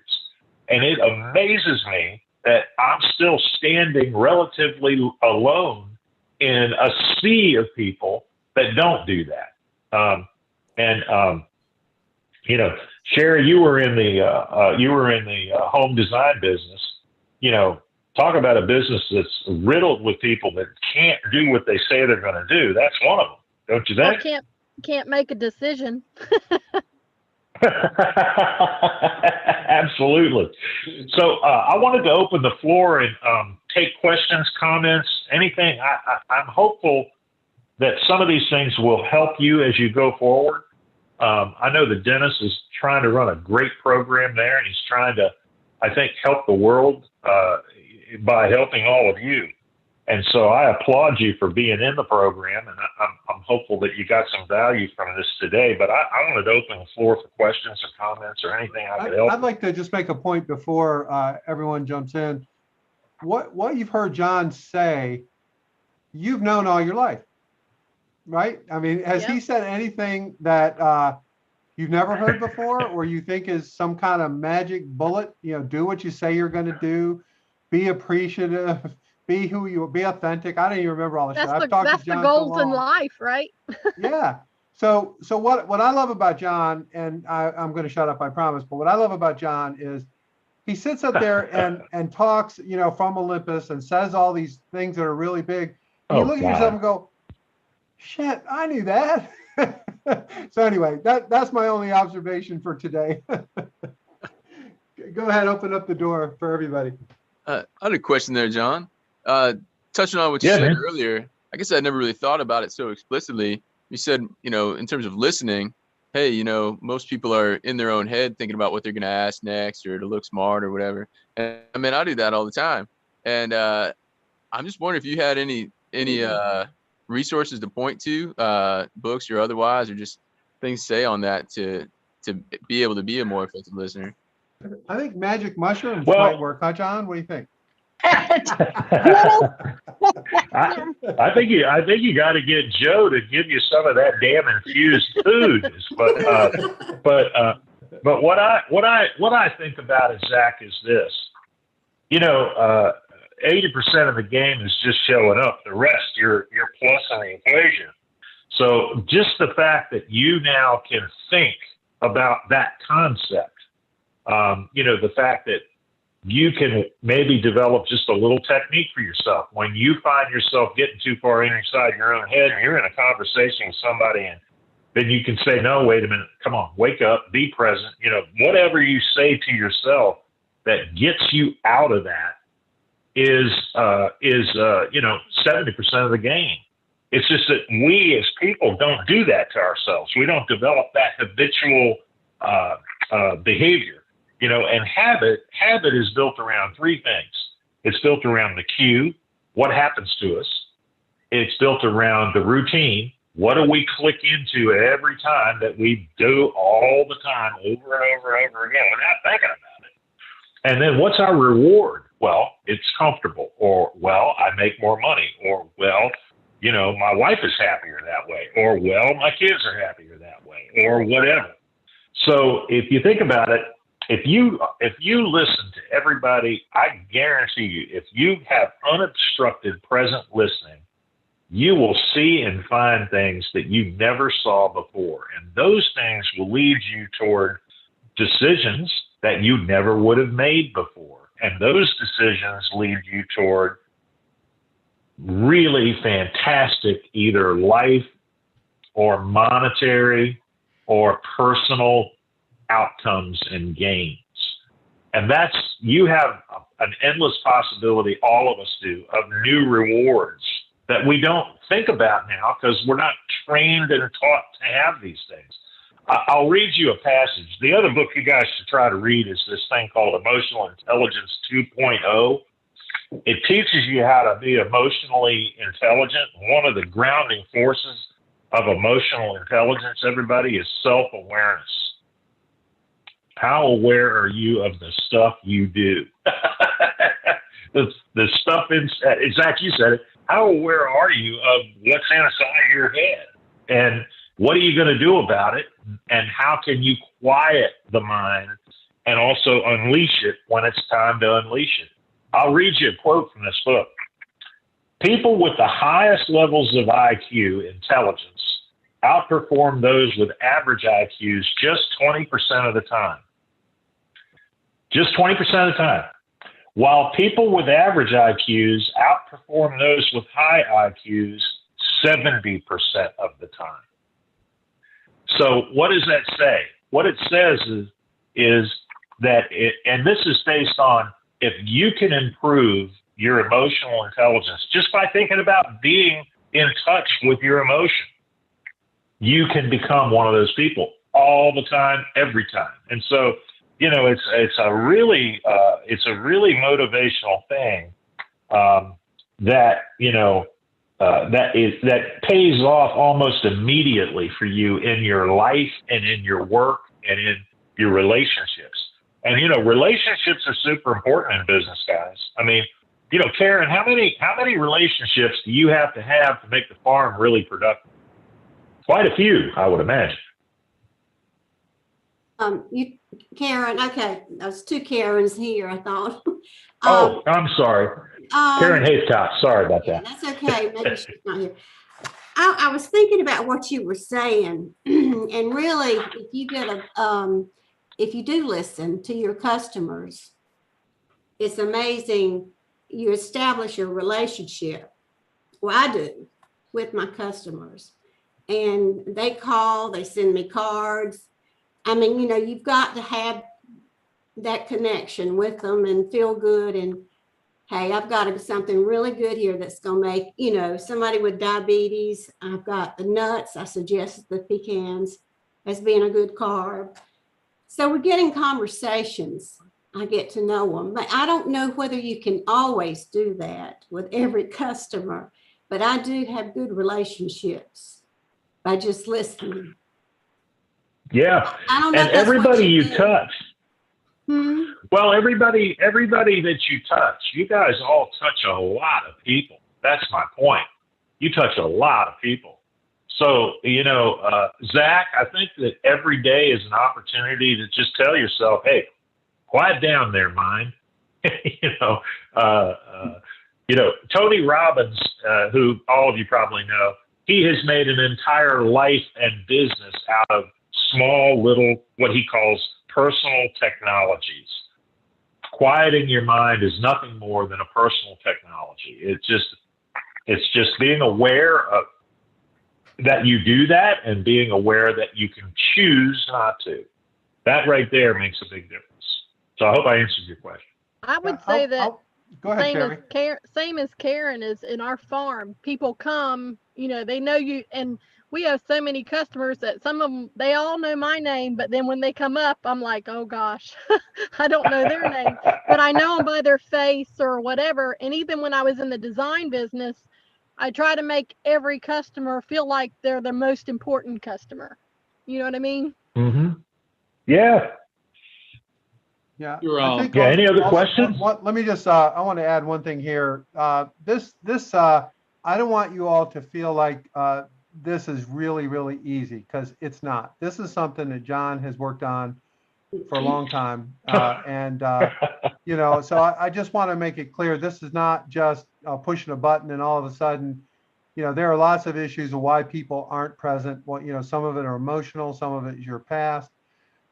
and it amazes me that I'm still standing relatively alone in a sea of people that don't do that. You know, Sherry, you were in the home design business. You know, talk about a business that's riddled with people that can't do what they say they're going to do. That's one of them, don't you think? Or can't make a decision. Absolutely. So I wanted to open the floor and take questions, comments, anything. I'm hopeful that some of these things will help you as you go forward. I know that Dennis is trying to run a great program there, and he's trying to, I think, help the world by helping all of you. And so I applaud you for being in the program, and I'm hopeful that you got some value from this today. But I wanted to open the floor for questions or comments or anything I could help. I'd like to just make a point before everyone jumps in. What you've heard John say, you've known all your life, right? I mean, has he said anything that you've never heard before, or you think is some kind of magic bullet? You know, do what you say you're going to do, be appreciative, be who you are, be authentic. I don't even remember all this stuff. That's the goals in life, right? Yeah. So what I love about John, and I'm going to shut up, I promise, but what I love about John is he sits up there and talks, you know, from Olympus and says all these things that are really big. And you look at yourself and go, shit, I knew that. So anyway, that's my only observation for today. Go ahead, open up the door for everybody. I had a question there, John. Touching on what you said earlier, I guess I never really thought about it so explicitly. You said, you know, in terms of listening, hey, you know, most people are in their own head thinking about what they're going to ask next or to look smart or whatever. And I mean, I do that all the time. And I'm just wondering if you had any resources to point to, books or otherwise, or just things to say on that to be able to be a more effective listener. I think magic mushrooms Well- might work, huh, John? What do you think? I think you got to get Joe to give you some of that damn infused food. But what I think about it, Zach, is this. 80% of the game is just showing up. The rest, you're plus in the equation. So just the fact that you now can think about that concept, the fact that you can maybe develop just a little technique for yourself. When you find yourself getting too far inside your own head and you're in a conversation with somebody, and then you can say, no, wait a minute, come on, wake up, be present. Whatever you say to yourself that gets you out of that is 70% of the game. It's just that we as people don't do that to ourselves. We don't develop that habitual behavior. And habit is built around three things. It's built around the cue, what happens to us. It's built around the routine. What do we click into every time that we do all the time, over and over and over again, without thinking about it? And then what's our reward? Well, it's comfortable, or, well, I make more money, or, well, my wife is happier that way, or, well, my kids are happier that way, or whatever. So if you think about it, if you listen to everybody, I guarantee you, if you have unobstructed present listening, you will see and find things that you never saw before. And those things will lead you toward decisions that you never would have made before. And those decisions lead you toward really fantastic either life or monetary or personal outcomes and gains. And you have an endless possibility, all of us do, of new rewards that we don't think about now because we're not trained and taught to have these things. I'll read you a passage. The other book you guys should try to read is this thing called Emotional Intelligence 2.0. It teaches you how to be emotionally intelligent. One of the grounding forces of emotional intelligence, everybody, is self-awareness. How aware are you of the stuff you do? the stuff inside, exactly, you said it. How aware are you of what's inside your head? And what are you going to do about it? And how can you quiet the mind and also unleash it when it's time to unleash it? I'll read you a quote from this book. People with the highest levels of IQ, intelligence, outperform those with average IQs just 20% of the time. Just 20% of the time. While people with average IQs outperform those with high IQs 70% of the time. So what does that say? What it says is that, and this is based on, if you can improve your emotional intelligence just by thinking about being in touch with your emotion, you can become one of those people all the time, every time. And so, it's a really motivational thing that pays off almost immediately for you in your life and in your work and in your relationships. And relationships are super important in business, guys. I mean, Karen, how many relationships do you have to make the farm really productive? Quite a few, I would imagine. Karen, okay, there's two Karens here, I thought. Oh, I'm sorry. Karen Haycock, sorry about that. That's okay, maybe she's not here. I was thinking about what you were saying, and really, if you do listen to your customers, it's amazing. You establish a relationship. Well, I do with my customers, and they call, they send me cards. I mean, you've got to have that connection with them and feel good. And hey, I've got something really good here that's going to make, somebody with diabetes, I've got the nuts. I suggest the pecans as being a good carb. So we're getting conversations. I get to know them, but I don't know whether you can always do that with every customer, but I do have good relationships by just listening. Yeah. I don't know and everybody you touch. Well, everybody that you touch, you guys all touch a lot of people. That's my point. You touch a lot of people. So, Zach, I think that every day is an opportunity to just tell yourself, hey, quiet down there, mind. Tony Robbins, who all of you probably know, he has made an entire life and business out of small little, what he calls personal technologies. Quieting your mind is nothing more than a personal technology. It's just being aware of that you do that and being aware that you can choose not to. That right there makes a big difference. So I hope I answered your question. I would say that go ahead, same as Karen is in our farm. People come, they know you, and we have so many customers that some of them, they all know my name, but then when they come up, I'm like, oh gosh, I don't know their name, but I know them by their face or whatever. And even when I was in the design business, I try to make every customer feel like they're the most important customer. You know what I mean? Mm-hmm. Yeah. Yeah. Any other questions? Let me just, I want to add one thing here. I don't want you all to feel like this is really, really easy, because it's not. This is something that John has worked on for a long time. So I just want to make it clear, this is not just pushing a button and all of a sudden, there are lots of issues of why people aren't present. Well, some of it are emotional, some of it is your past.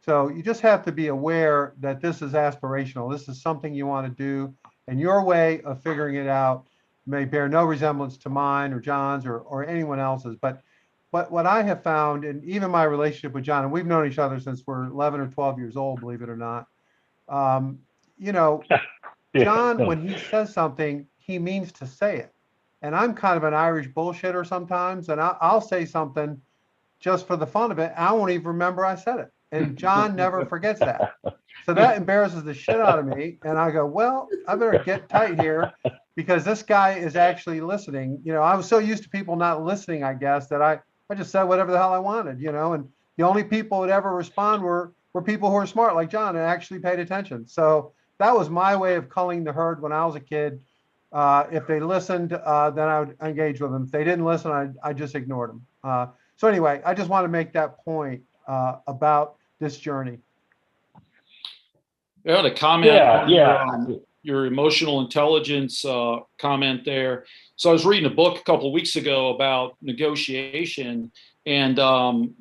So you just have to be aware that this is aspirational. This is something you want to do, and your way of figuring it out may bear no resemblance to mine or John's or anyone else's. But what I have found, and even my relationship with John, and we've known each other since we're 11 or 12 years old, believe it or not. John, when he says something, he means to say it. And I'm kind of an Irish bullshitter sometimes, and I'll say something just for the fun of it. I won't even remember I said it. And John never forgets that. So that embarrasses the shit out of me. And I go, well, I better get tight here, because this guy is actually listening. I was so used to people not listening, I guess, that I just said whatever the hell I wanted, and the only people that ever respond were people who are smart like John and actually paid attention. So that was my way of culling the herd when I was a kid. If they listened, then I would engage with them. If they didn't listen, I just ignored them. So anyway, I just want to make that point about this journey. Yeah, to comment on your emotional intelligence comment there. So I was reading a book a couple of weeks ago about negotiation, and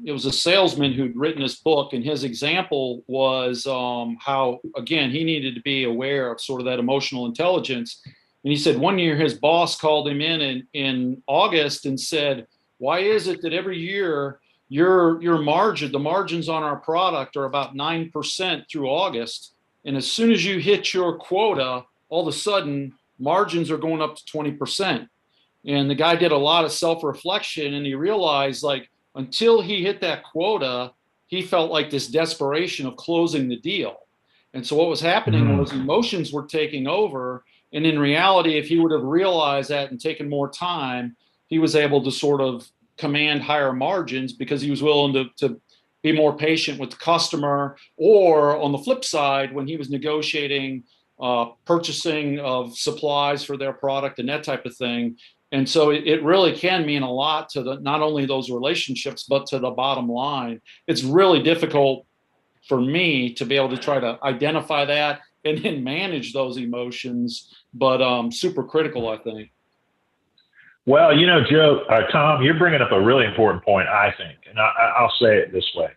it was a salesman who'd written this book, and his example was how, again, he needed to be aware of sort of that emotional intelligence. And he said one year his boss called him in August and said, why is it that every year your margin, the margins on our product are about 9% through August, and as soon as you hit your quota, all of a sudden margins are going up to 20%. And the guy did a lot of self-reflection, and he realized, like, until he hit that quota, he felt like this desperation of closing the deal. And so what was happening was emotions were taking over. And in reality, if he would have realized that and taken more time, he was able to sort of command higher margins because he was willing to be more patient with the customer. Or on the flip side, when he was negotiating purchasing of supplies for their product and that type of thing. And so it really can mean a lot to not only those relationships, but to the bottom line. It's really difficult for me to be able to try to identify that and then manage those emotions, but super critical, I think. Well, Joe, Tom, you're bringing up a really important point, I think, and I'll say it this way.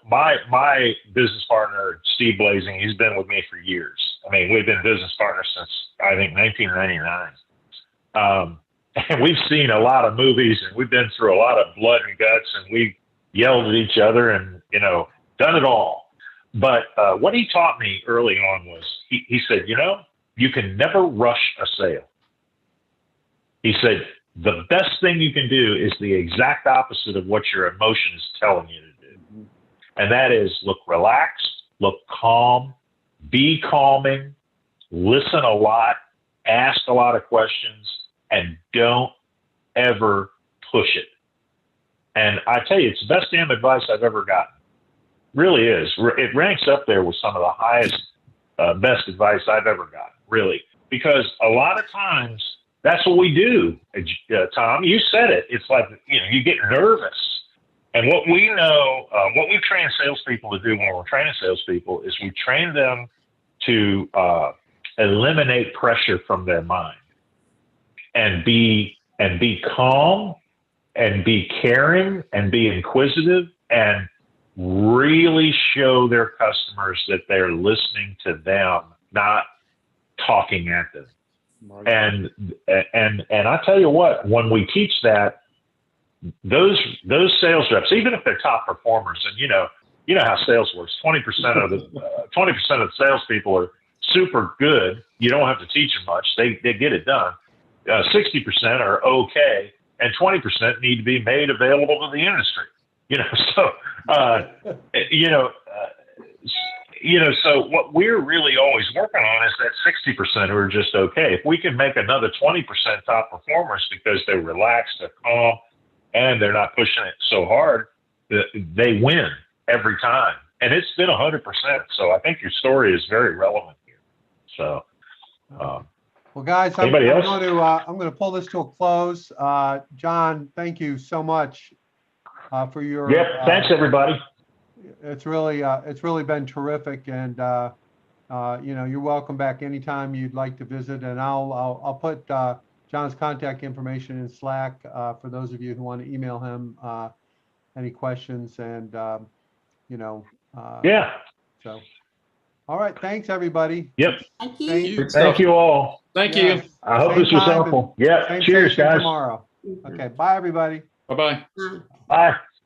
My business partner, Steve Blazing, he's been with me for years. I mean, we've been business partners since, I think, 1999. And we've seen a lot of movies, and we've been through a lot of blood and guts, and we yelled at each other and, done it all. But what he taught me early on was he said, you can never rush a sale. He said, the best thing you can do is the exact opposite of what your emotion is telling you to do. And that is look relaxed, look calm, be calming, listen a lot, ask a lot of questions, and don't ever push it. And I tell you, it's the best damn advice I've ever gotten. Really is. It ranks up there with some of the highest, best advice I've ever gotten, really. Because a lot of times, that's what we do, Tom. You said it. It's like, you get nervous. And what we know, what we train salespeople to do when we're training salespeople is we train them to eliminate pressure from their mind and be calm and be caring and be inquisitive and really show their customers that they're listening to them, not talking at them. And I tell you what, when we teach that, those sales reps, even if they're top performers, and you know how sales works, 20% of the salespeople are super good. You don't have to teach them much; they get it done. 60% are okay, and 20% need to be made available to the industry. So what we're really always working on is that 60% who are just okay. If we can make another 20% top performers because they're relaxed, they're calm, and they're not pushing it so hard, they win every time. And it's been 100%. So I think your story is very relevant here. So, well, guys, I'm going to pull this to a close. John, thank you so much for your. Yep. Thanks, everybody. It's really been terrific, and you're welcome back anytime you'd like to visit. And I'll put John's contact information in Slack for those of you who want to email him any questions. And yeah. So, all right. Thanks, everybody. Yep. Thank you. Thank you all. Thank you. I hope this was helpful. Yeah. Cheers, guys. Tomorrow. Okay. Bye, everybody. Bye-bye. Bye. Bye.